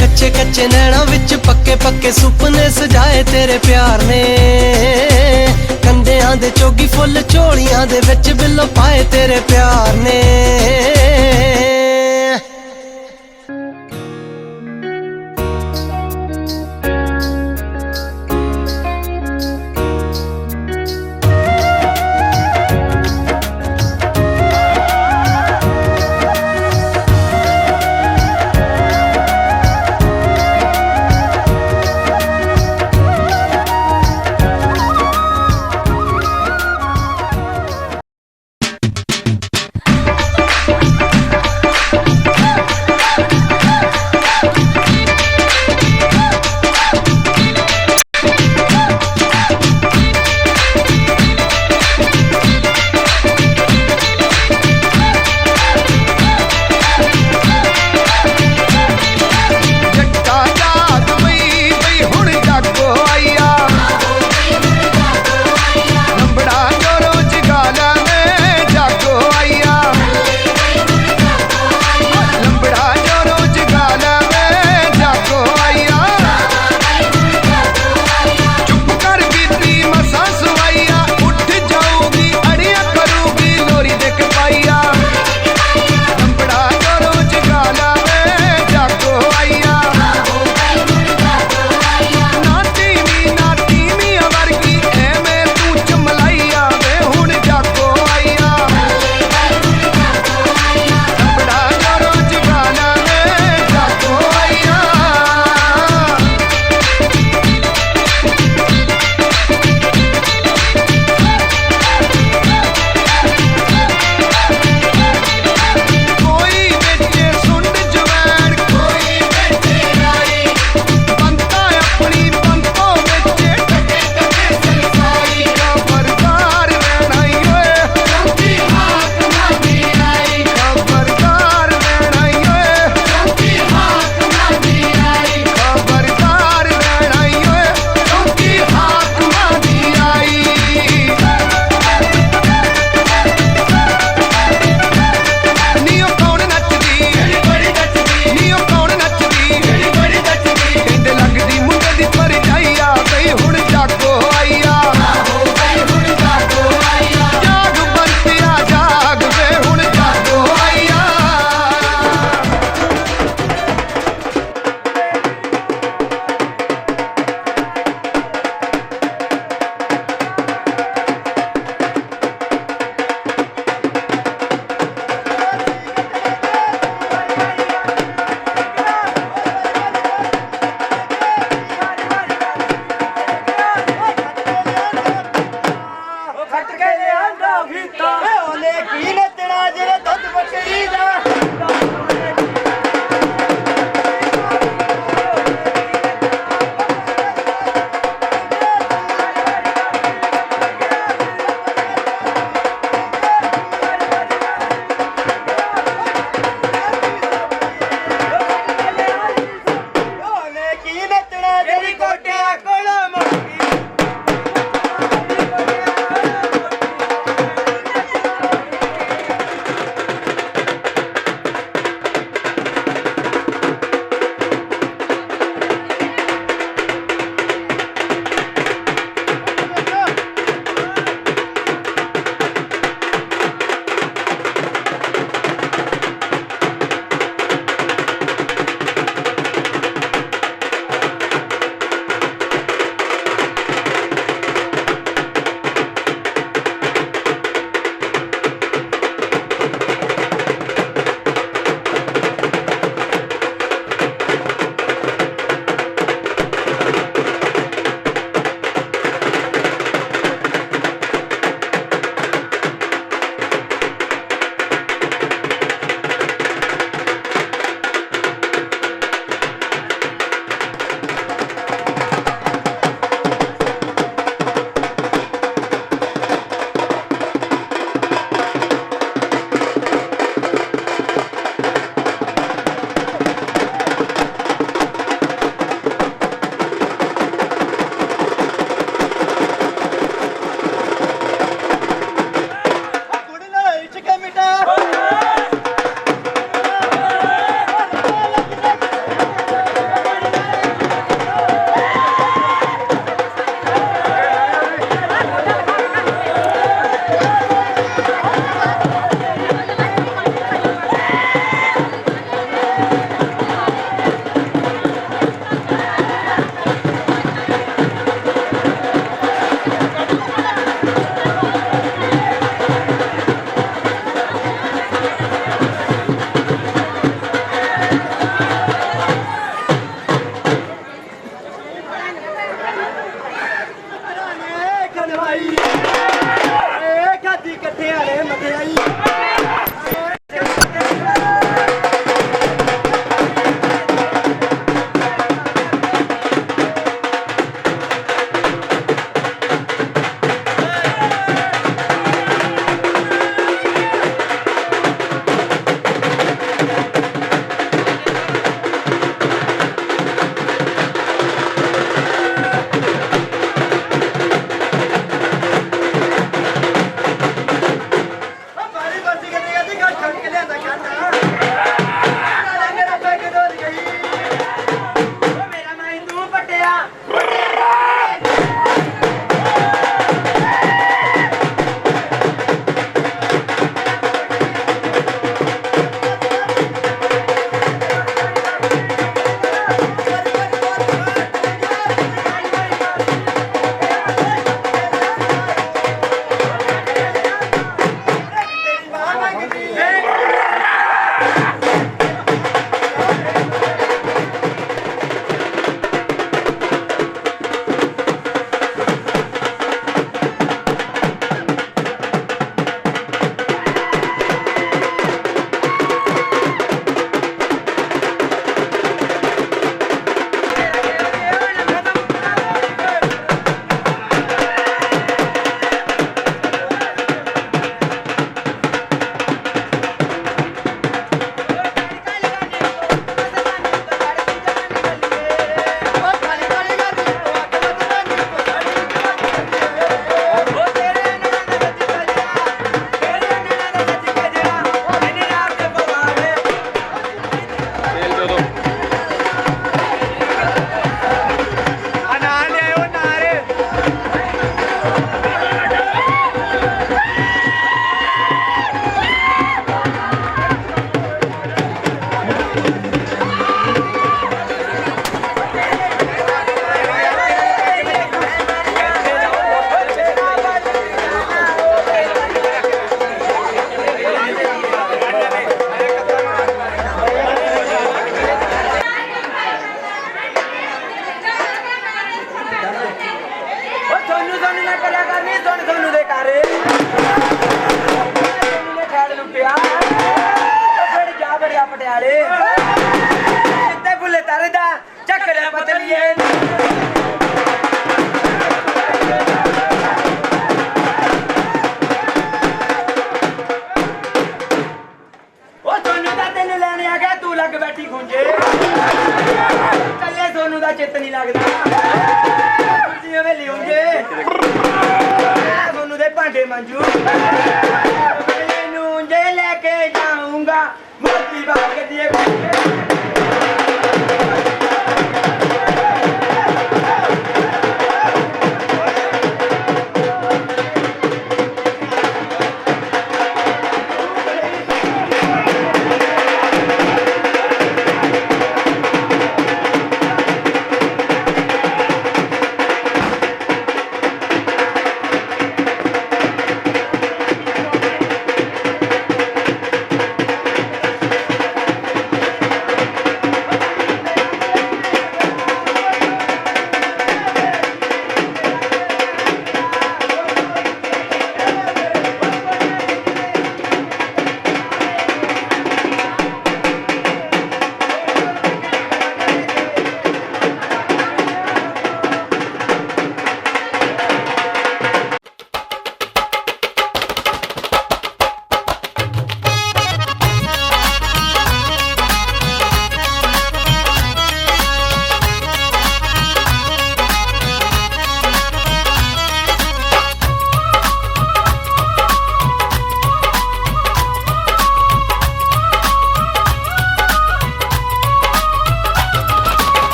ਕੱਚੇ ਕੱਚੇ ਨੈਣਾ ਵਿੱਚ ਪੱਕੇ ਪੱਕੇ ਸੁਪਨੇ ਸਜਾਏ ਤੇਰੇ ਪਿਆਰ ਨੇ। ਕੰਡਿਆਂ ਦੇ ਚੋਗੀ ਫੁੱਲ ਝੋਲੀਆਂ ਦੇ ਵਿੱਚ ਬਿੱਲੋ ਪਾਏ ਤੇਰੇ ਪਿਆਰ ਨੇ।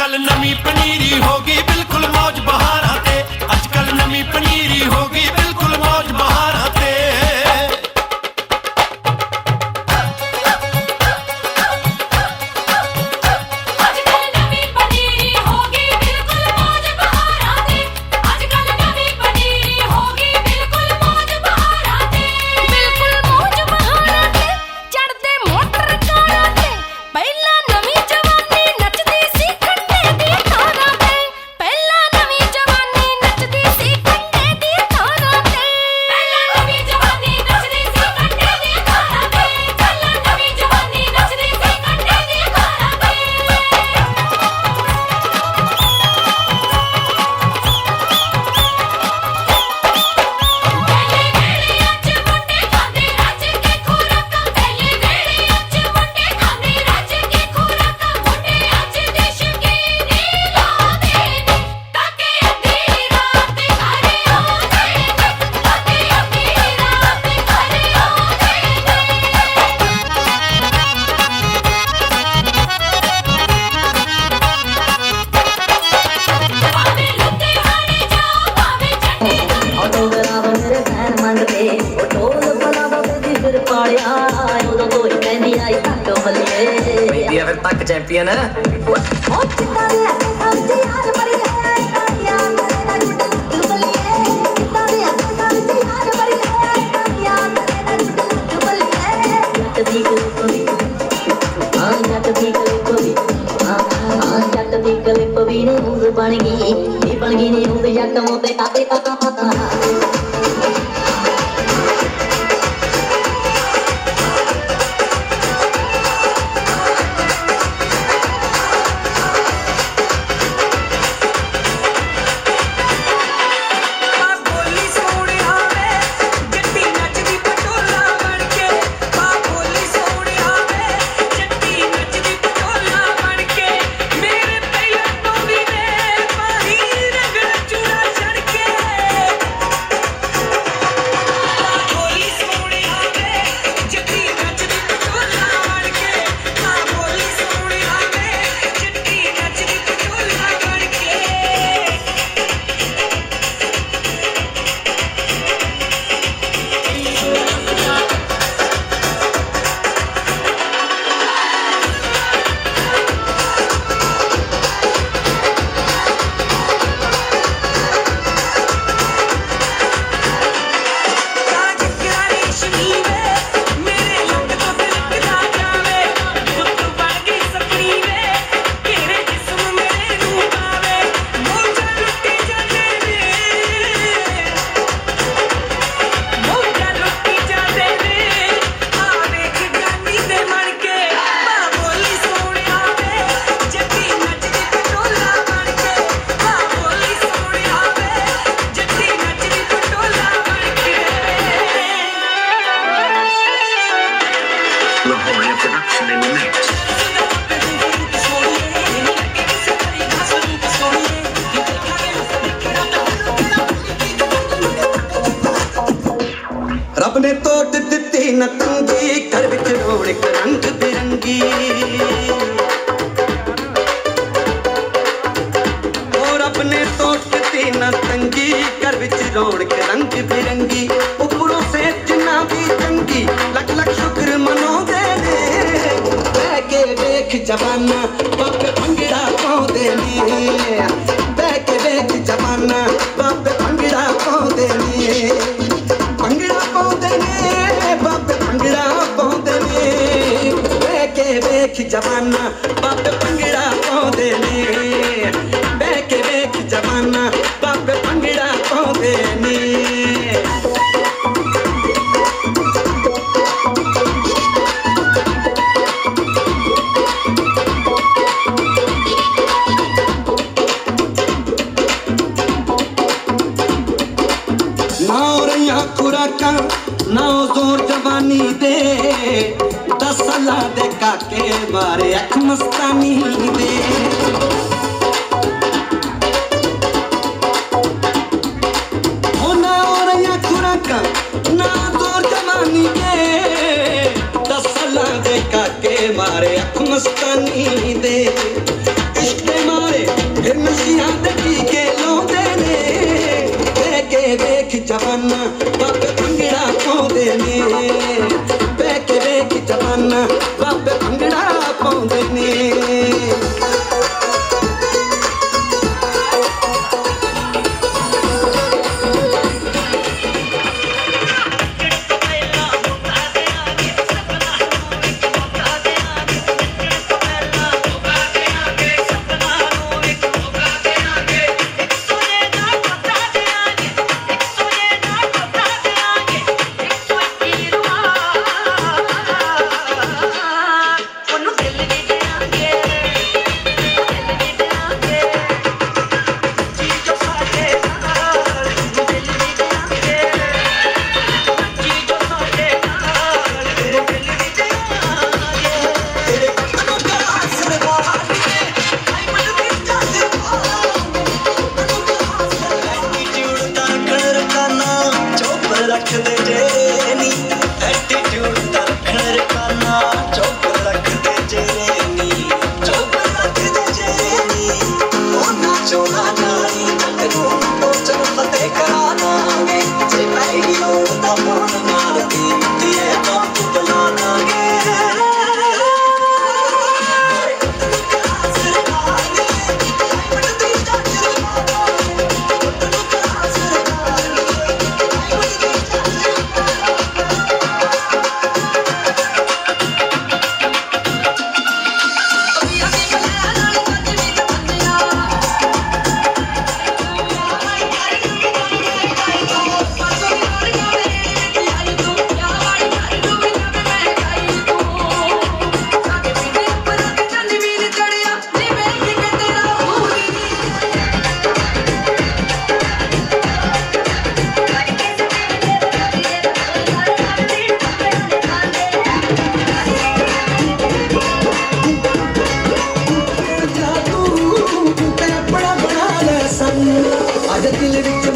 कल नवी पनीरी होगी बिल्कुल मौज बहारां ते अजकल नवी पनीरी होगी बिल्कुल मौज बहारां ते चैंपियन है बन गई नहीं जट मोते रब ने तोड़ दिती न तंगी घर विच रौनक रंग बिरंगी और रब ने तोड़ दिती न तंगी घर विच रौनक रंग बिरंगी उपरों से जिन्ना भी चंगी लख लख शुक्र मनाउंदे ने बह के वेख जवाना बाप भंगड़ा पाउंदे ने बह के वेख जवाना बाप भंगड़ा पाउंदे ने भंगड़ा पाउंदे ने बाप भंगड़ा पाउंदे ने बह के वेख जवाना बाप भंगड़ा पाउंदे ने बह के वेख जवाना बाप भंगड़ा पाउंदे ने खुराका ना जोर जवानी दे 10 साल दे काके मारे अख मस्तानी दे ओ ना और या खुराका ना जोर जवानी दे 10 साल दे काके मारे अख मस्तानी दे इश्क मारे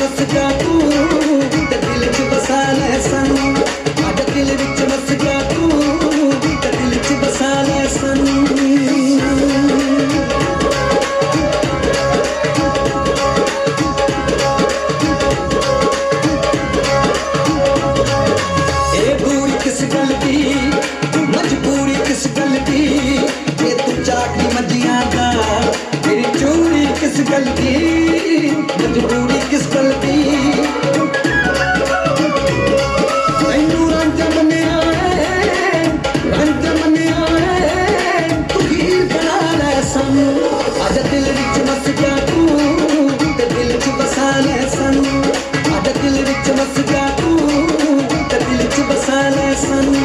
ਵਸ ਜਾ ਤੂੰ ਤੇ ਦਿਲ 'ਚ ਵਸਾ ਲੈ ਸਾਨੂੰ ਅੱਜ ਦਿਲ ਵਿੱਚ ਵਸ ਜਾ ਤੂੰ ਤੇ ਦਿਲ 'ਚ ਵਸਾ ਲੈ ਸਾਨੂੰ किस गल की मजबूरी किस गल की ये तू चाकरी मजिया दा मेरी चोरी किस गल की मजबूरी किस गल की तैनू रंज मनिया है तू हीर बना ले सानू आज दिल विच वस जा तू ते दिल च बसा ले सानू आज दिल विच वस जा तू ते दिल च बसा ले सानू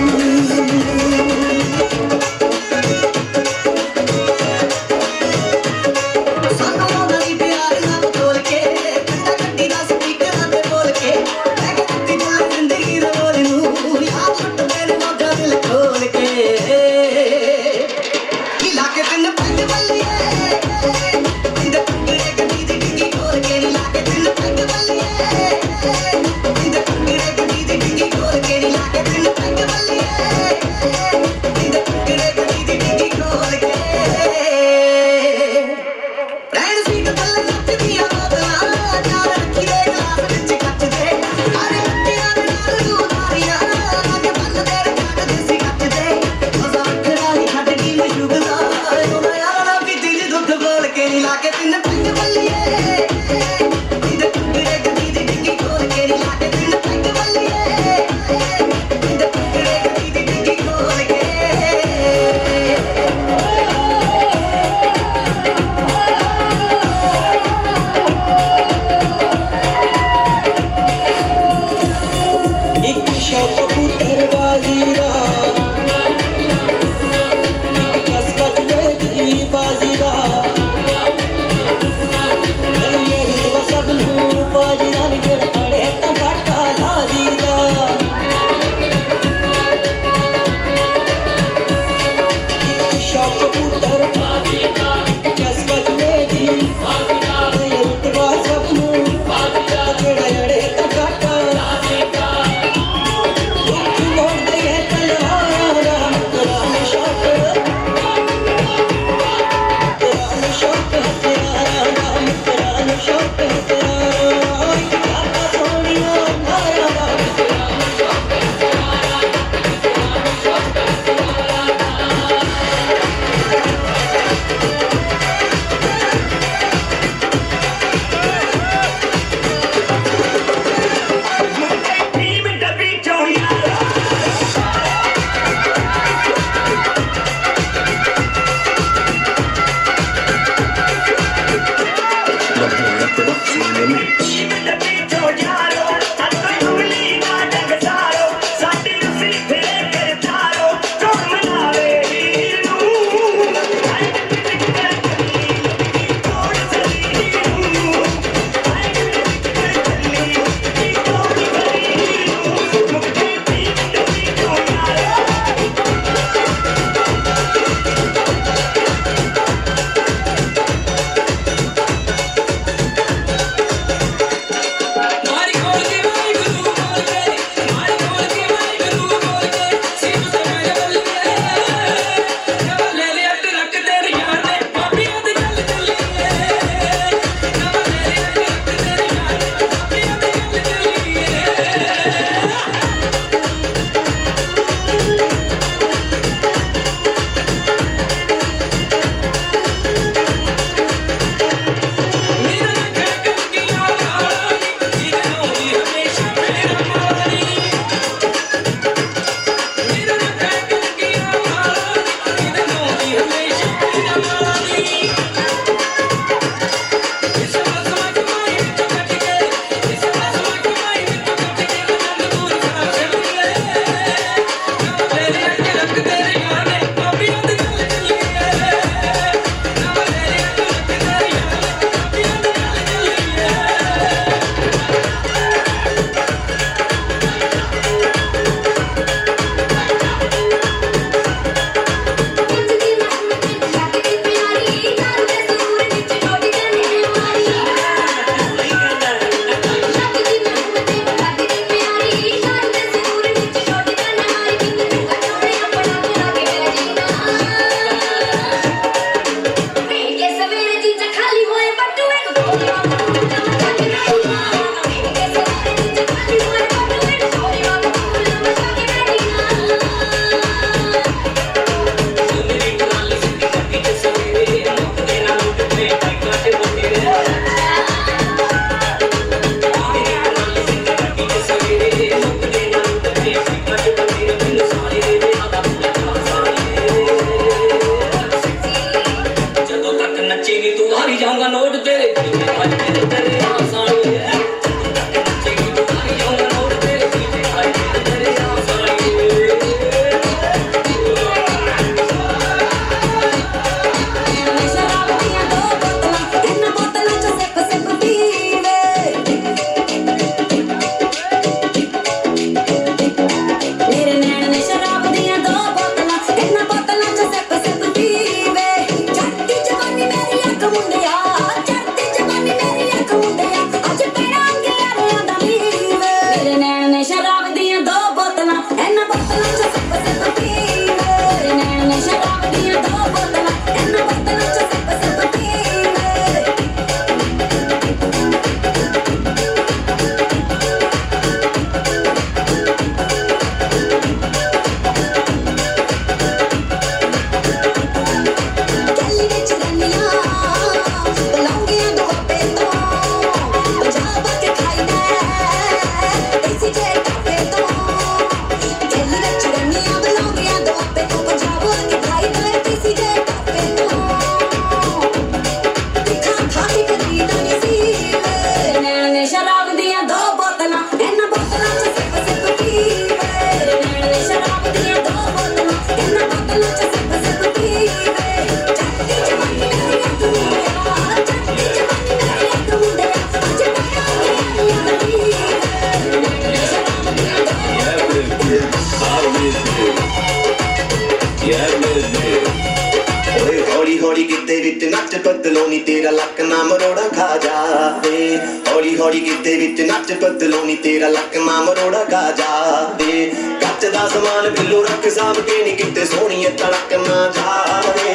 ਹੌਲੀ ਗਿੱਤੇ ਵਿੱਚ ਨੱਚ ਬਦਲੋਂ ਤੇਰਾ ਲੱਕ ਨਾ ਮਰੋੜਾ ਖਾ ਜਾਵੇ ਹੌਲੀ ਹੌਲੀ ਗਿੱਤੇ ਵਿੱਚ ਨੱਚ ਬਦਲੋਂ ਤੇਰਾ ਲੱਕ ਨਾ ਮਰੋੜਾ ਖਾ ਜਾਵੇ ਕੱਚ ਦਾ ਸਮਾਨ ਬਿੱਲੂ ਰੱਖ ਸਾਂਭ ਕੇ ਨੀ ਕਿਤੇ ਸੋਹਣੀਏ ਤੜਕ ਨਾ ਜਾਵੇ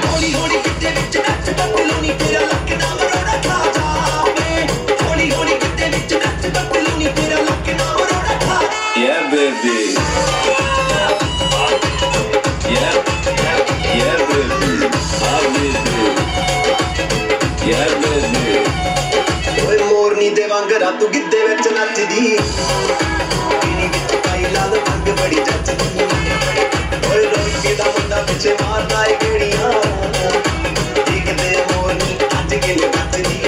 ਹੌਲੀ ਹੌਲੀ ਗਿੱਤੇ ਵਿੱਚ ਨੱਚ ਬਦਲੋਂ ਤੇਰਾ ਲੱਕ ਨਾ ਮਰੋੜਾ ਖਾ ਜਾਵੇ ਹੌਲੀ ਹੌਲੀ ਗਿੱਤੇ ਵਿੱਚ ਨੱਚ ਬਦਲੋਂ ਤੇਰਾ ਲੱਕ ਨਾ ਮਰੋੜਾ ਖਾ Yeah, baby. Yeah, baby. I'm with you. Yeah, baby. ਓਏ ਮੋਰਨੀ ਦੇ ਵਾਂਗਰਾ ਤੂੰ ਗਿੱਧੇ ਵਿੱਚ ਨੱਚਦੀ ਕਿਨੀ ਵਿੱਚ ਪਾਈ ਲਾਲ ਰੰਗ ਬੜੀ ਜੱਚਦੀ ਓਏ ਰੋਕੇ ਦਾ ਮੁੰਡਾ ਪਿੱਛੇ ਮਾਰਦਾ ਏ ਗੇੜੀਆਂ ਦਿਖਦੇ ਮੋਰਨੀ ਅੱਜ ਕਿਵੇਂ ਨੱਚਦੀ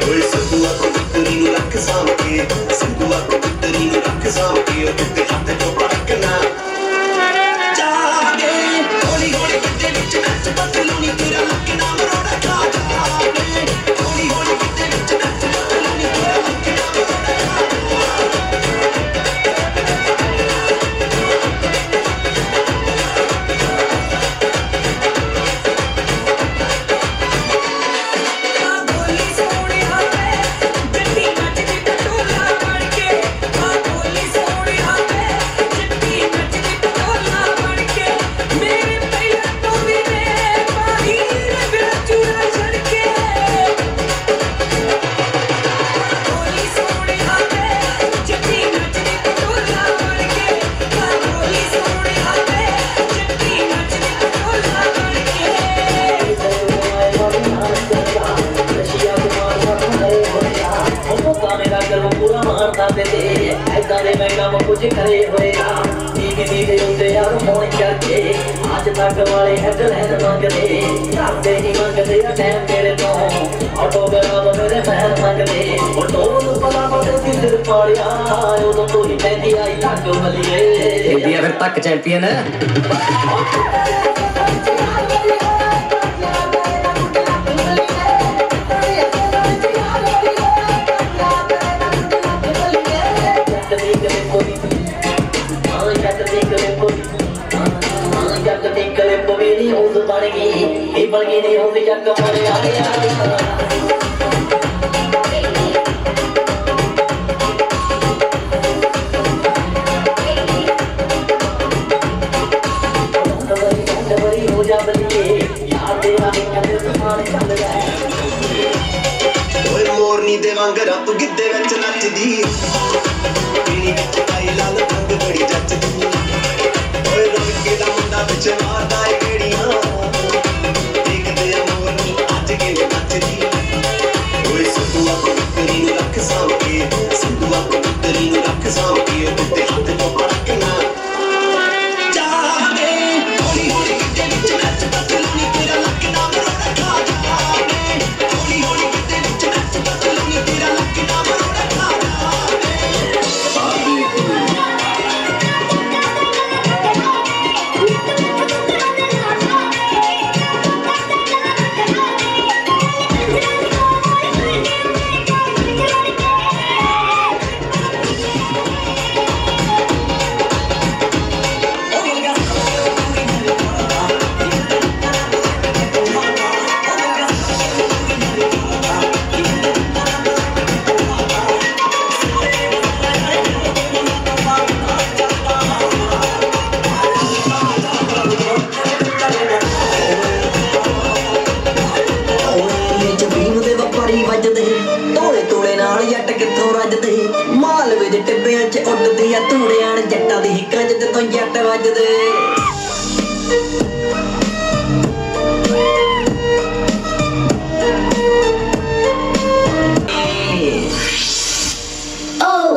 ਓਏ ਸੰਦੂਆ ਕਬੂਤਰੀ ਨੂੰ ਰੱਖ ਸਾਂਭ ਕੇ ਸੰਦੂਆ ਕਬੂਤਰੀ ਨੂੰ ਰੱਖ ਸਾਂਭ ਕੇ ਉਹ ਤੇ ਹੱਥ ਚੋਂ ਪੜਕਣਾ ਜਾਗੇ ਹੌਲੀ ਹੌਲੀ ਗਿੱਧੇ ਵਿੱਚ ਨੱਚ ਬਦਲੂ ਨੀ ਤੇਰਾ ਲੱਕ ਨਾ ਮਰੋੜਾ ਖਾ ਜਾਗੇ ਹੌਲੀ ਹੌਲੀ ਗਿੱਧੇ ਵਿੱਚ ਨੱਚ ਬਦਲੂ ਨੀ ਤੇਰਾ ਲੱਕ ਨਾ ਮਰੋੜਾ कुछ करे होएगा दीदी दीदी उनसे यार फोन करके आज तक वाले हेडलाइन मंगते राते ही मंगते टाइम मेरे तो ऑटोग्राफ मेरे महल मंगते और तो पता पता किधर पाड़िया वो तो ही पहली आई तक बलिए इंडिया फिर तक चैंपियन है हो जा बलिए यार तेरा ਮਾਲ ਚੱਲਦਾ ਓਏ ਮੋਰਨੀ ਦੇ ਵਾਂਗਰਾਂ ਤੂੰ ਗਿੱਧੇ ਵਿੱਚ ਨੱਚਦੀ ਪੀਣੀ ਵਿੱਚ ਪਾਈ ਲਾਲ ਰੰਗ ਬੜੀ ਜੱਚਦੀ ਓਏ ਰੋਕੇ ਦਾ ਮੁੰਡਾ ਵਿੱਚ ਮਾਰਦਾ ਏ ਕਿਹੜੀਆਂ ਦੇਖਦੇ ਆ ਮੋਰਨੀ ਅੱਜ ਕਿਵੇਂ ਨੱਚਦੀ ਓਏ ਸੰਧੂਆ ਕਬੂਤਰੀ ਨੂੰ ਰੱਖ ਸਾਂਭ ਕੇ ਸੰਧੂਆ ਕਬੂਤਰੀ ਨੂੰ ਰੱਖ ਸਾਂਭ ਕੇ ਉੱਤੇ ਹੱਥ ਤੋਂ ਪੜਕਣਾ ਜਾਵੇ ਹੌਲੀ ਹੌਲੀ ਗਿੱਧੇ ਵਿੱਚ ਨੱਚ ਬਦਲੂਣੀ ਤੇਰਾ ਲੱਕ ਨਾ ਮਰੋੜਾ ਖਾ ਜਾਵੇ ਹੌਲੀ ਹੌਲੀ ਗਿੱਧੇ ਵਿੱਚ ਨੱਚ ਬਦਲੂਣੀ ਤੇਰਾ ਲੱਕ ਨਾ ਮਰੋੜਾ ਖਾ ਜਾਵੇ ਮਾਲਵੇ ਦੇ ਟਿੱਬਿਆਂ 'ਚ ਉੱਡਦੇ ਆ ਧੂੜਿਆਂ ਜੱਟਾਂ ਦੀ ਹਿੱਕਾਂ 'ਚ ਜਦੋਂ ਜੱਟ ਵੱਜਦੇ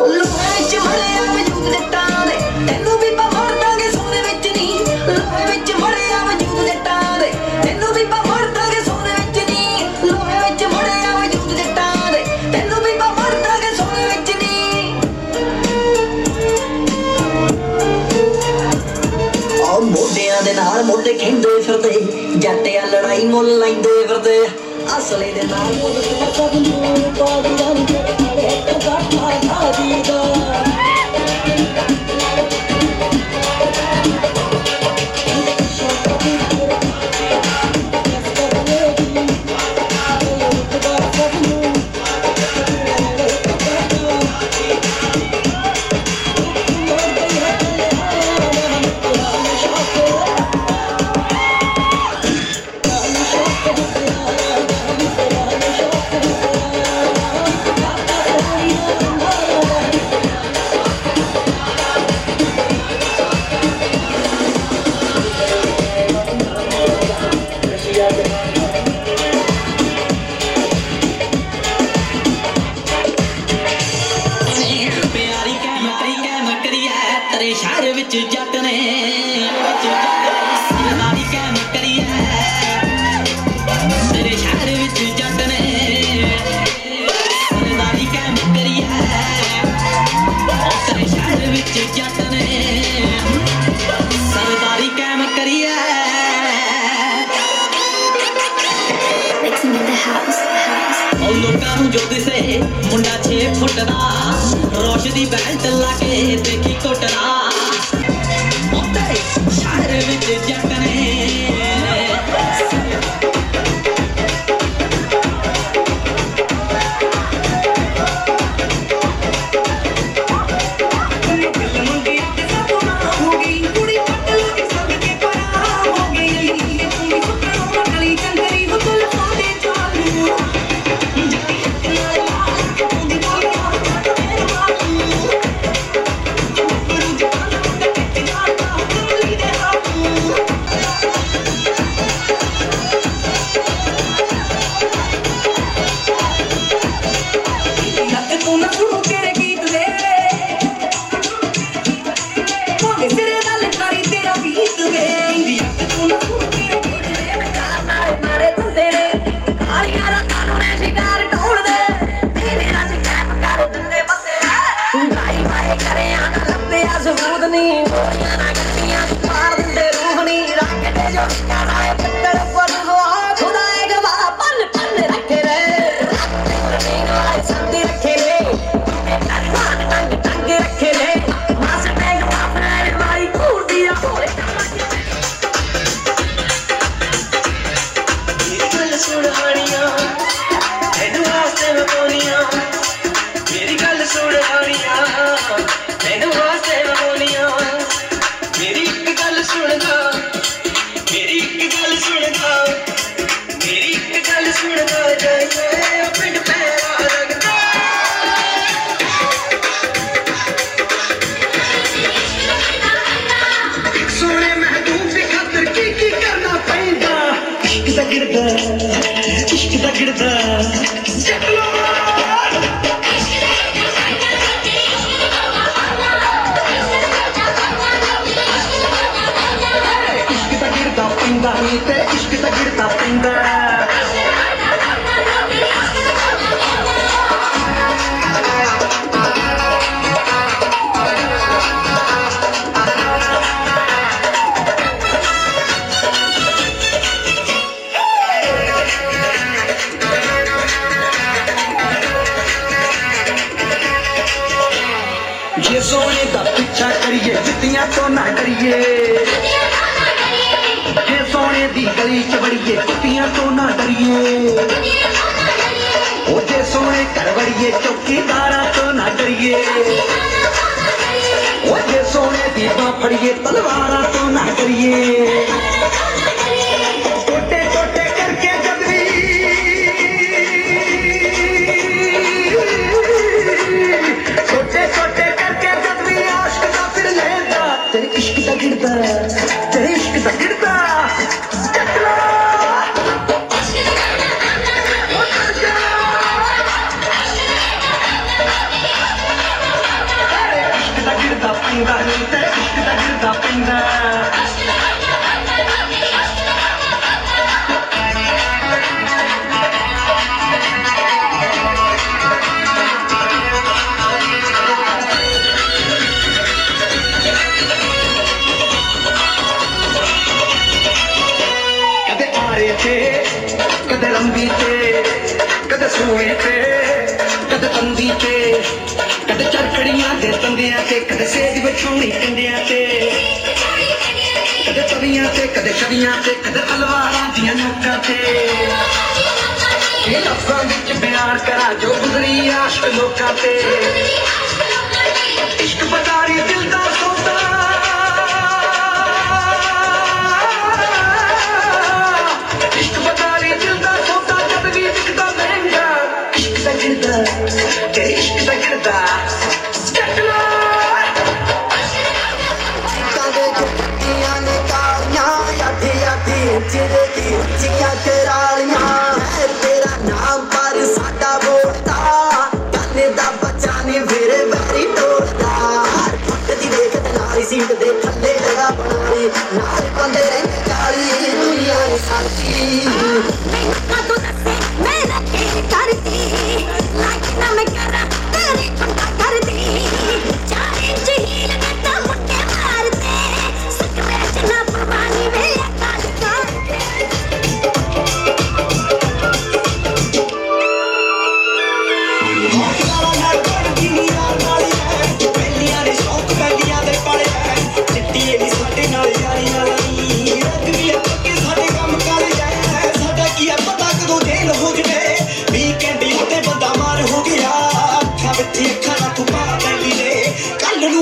ਲੋਹੇ 'ਚ ਮੜਿਆ ਵਜੂਦ ਜੱਟਾਂ ਦੇ ਤੈਨੂੰ ਵੀ ਮਾਰ ਦਾਂਗੇ ਸੋਨੇ ਵਿੱਚ ਨਹੀਂ ਲੋਹੇ ਵਿੱਚ ਮੜਿਆ ਵਜੂਦ ਜੱਟਾਂ ਦੇ ਤੈਨੂੰ ਵੀ ਮਾਰ ਦਾਂਗੇ ਸੋਨੇ ਵਿੱਚ ਨਹੀਂ ਲੋਹੇ ਵਿੱਚ ਮੜਿਆ ਵਜੂਦ ਜੱਟਾਂ ਦੇ ਤੈਨੂੰ ਵੀ ਮਾਰ ਦਾਂਗੇ ਸੋਨੇ ਵਿੱਚ ਨਹੀਂ ਆ ਮੋਢਿਆਂ ਦੇ ਨਾਲ ਮੋਢੇ ਖਿੰਡੇ ਫਿਰਦੇ ਜੱਟਿਆ ਲੜਾਈ ਮੁੱਲ ਲੈਂਦੇ ਫਿਰਦੇ ਅਸਲੇ ਦੇ ਨਾਲ ਮੁੱਲ ਸਭ ਨੂੰ ਪਾੜੀਆਂ ਦੇ ਇੱਕ ਗੱਠਾ ਖਾਦੀ ਦਾ ਤੇਰੇ ਸ਼ਹਿਰ ਵਿੱਚ ਜੱਟ ਨੇ ਸਰਦਾਰੀ ਕਹਿਮ ਕਰੀਏ ਤੇਰੇ ਸ਼ਹਿਰ ਵਿੱਚ ਜੱਟ ਨੇ ਸਰਦਾਰੀ ਕਹਿਮ ਕਰੀਏ ਤੇਰੇ ਸ਼ਹਿਰ ਵਿੱਚ ਜੱਟ ਨੇ ਸਰਦਾਰੀ ਕਹਿਮ ਕਰੀਏ ਉਹ ਲੋਕਾਂ ਨੂੰ ਜੋ ਦਿਸੇ ਮੁੰਡਾ 6 ਫੁੱਟ ਦਾ ਰੋਸ਼ ਦੀ ਬੈਲਟ ਲਾ ਕੇ ਦੇਖੀ ਕੋਟਰਾ ਉੱਤੇ ਸ਼ਹਿਰ ਵਿੱਚ ਜੱਟ ਨੇ ਗਏ ਪਿੰਡ ਪੈਰਾ ਲੱਗਦਾ ਸੋਹਣੇ ਮਹਿਬੂਬ ਦੀ ਖਾਤਰ ਕੀ ਕਰਨਾ ਪੈਂਦਾ ਇਸ਼ਕ ਦਾ ਗਿਰਦਾ ਚੱਕ ਲੋ ਤੇ ਇਸ਼ਕ ਦਾ ਗਿਰਦਾ ਪੈਂਦਾ ਜੇ ਸੋਹਣੇ ਦਾ ਪਿੱਛਾ ਕਰੀਏ ਜੁੱਤੀਆਂ ਤੋਂ ਨਾ ਡਰੀਏ ਜੇ ਸੋਹਣੇ ਦੀ ਗਲੀ ਚ ਵੜੀਏ ਕੁੱਤੀਆਂ ਤੋਂ ਨਾ ਡਰੀਏ ਉਹ ਜੇ ਸੋਹਣੇ ਘਰ ਵੜੀਏ ਚੌਕੀਦਾਰਾਂ ਤੋਂ ਨਾ ਡਰੀਏ ਉਹ ਜੇ ਸੋਹਣੇ ਦੀ ਬਾਹ ਫੜੀਏ ਤਲਵਾਰਾਂ ਤੋਂ ਨਾ ਡਰੀਏ ਟੋਟੇ ਟੋਟੇ ਕਰਕੇ ਜਦ ਵੀ ਟੋਟੇ ਟੋਟੇ ਕਰਕੇ ਜਦ ਵੀ ਆਸ਼ਕ ਦਾ ਫਿਰ ਲੈਂਦਾ ਤੇਰੇ ਇਸ਼ਕ ਦਾ ਗਿਰਦਾ ਤੇਰੇ ਇਸ਼ਕ ਦਾ ਗਿਰਦਾ ਕਦੇ ਲੰਬੀ ਤੇ ਕਦੇ ਸੂਈ ਤੇ ਕਦੇ ਬੰਦੀ ਤੇ ਕਦੇ ਚਰਖੜੀਆਂ ਦੇ ਤੰਦਿਆਂ ਤੇ ਕਦੇ ਸੇਜ ਵਿਛਾਉਣੀ ਕੰਡਿਆਂ ਤੇ ਕਦੇ ਤਵੀਆਂ ਤੇ ਕਦੇ ਛਵੀਆਂ ਤੇ ਕਦੇ ਤਲਵਾਰਾਂ ਦੀਆਂ ਨੋਕਾਂ ਤੇ ਇਹ ਲਫ਼ਜ਼ਾਂ ਵਿੱਚ ਬਿਆਨ ਕਰਾਂ ਜੋ ਗੁਜ਼ਰੀ ਆਸ਼ਕ ਲੋਕਾਂ ਤੇ ਇਸ਼ਕ ਬਦਾਰੀ ਦਿਲ ਦਾ ਸੌਦਾ ਇਸ਼ਕ ਬਦਾਰੀ ਦਿਲ ਦਾ ਸੌਦਾ ਜਦ ਵੀ ਵਿਕਦਾ ਮਹਿੰਗਾ ਇਸ਼ਕ ਦਾ ਗਿਰਦਾ ਤੇ ਇਸ਼ਕ ਦਾ ਗਿਰਦਾ ਚੱਕ ਲੋ ਕਾਂਦੇ ਜੁੱਤੀਆਂ ਨੇ ਕਾਲੀਆਂ ਆਧੀ ਜਿਹੜੇ ਦੀ ਉੱਚੀਆਂ ਕਰਾਲੀਆਂ ਤੇਰਾ ਨਾਮ ਪਰ ਸਾਡਾ ਬੋਲਦਾ ਗਾਨੇ ਦਾ ਬੱਚਾ ਨੀ ਮੇਰੇ ਵੈਰੀ ਟੋਲਦਾ ਫੁੱਟ ਦੀ ਦੇਖਤ ਨਾਲੀ ਸੀਟ ਦੇ ਥੱਲੇ ਜਗਾ ਬਣਾਵੇ ਨਾਲ ਬੰਦੇ ਰਹਿੰਦੇ ਕਾਲੀ ਦੁਨੀਆ ਨੀ ਸਾਡੀ ਮੈਂ ਤੂੰ ਦੱਸੇ ਮੈਂ ਰੱਖੇ ਕਰਦੀ ਲਾਈਕ ਨਾ ਮੈਂ ਕਰਾਂ ਤੇਰੀ ਪੰਡਾ ਕਰਦੀ ਚਾਰੇ ਜਹੀਲ ਨੇ ਤਾਂ ਮੁੱਕੇ ਮਾਰਦੇ ਸਕਰੇ ਚ ਨਾ ਪਰਵਾਨੀ ਵੇ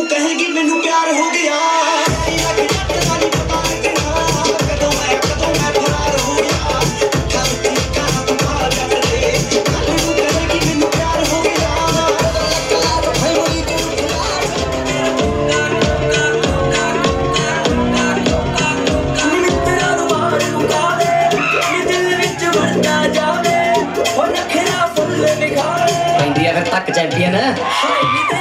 ਕਹੇਗੀ ਮੈਨੂੰ ਪਿਆਰ ਹੋ ਗਿਆ ਇੰਡੀਆ ਫਿਰ ਤੱਕ ਚੈਂਪੀਅਨ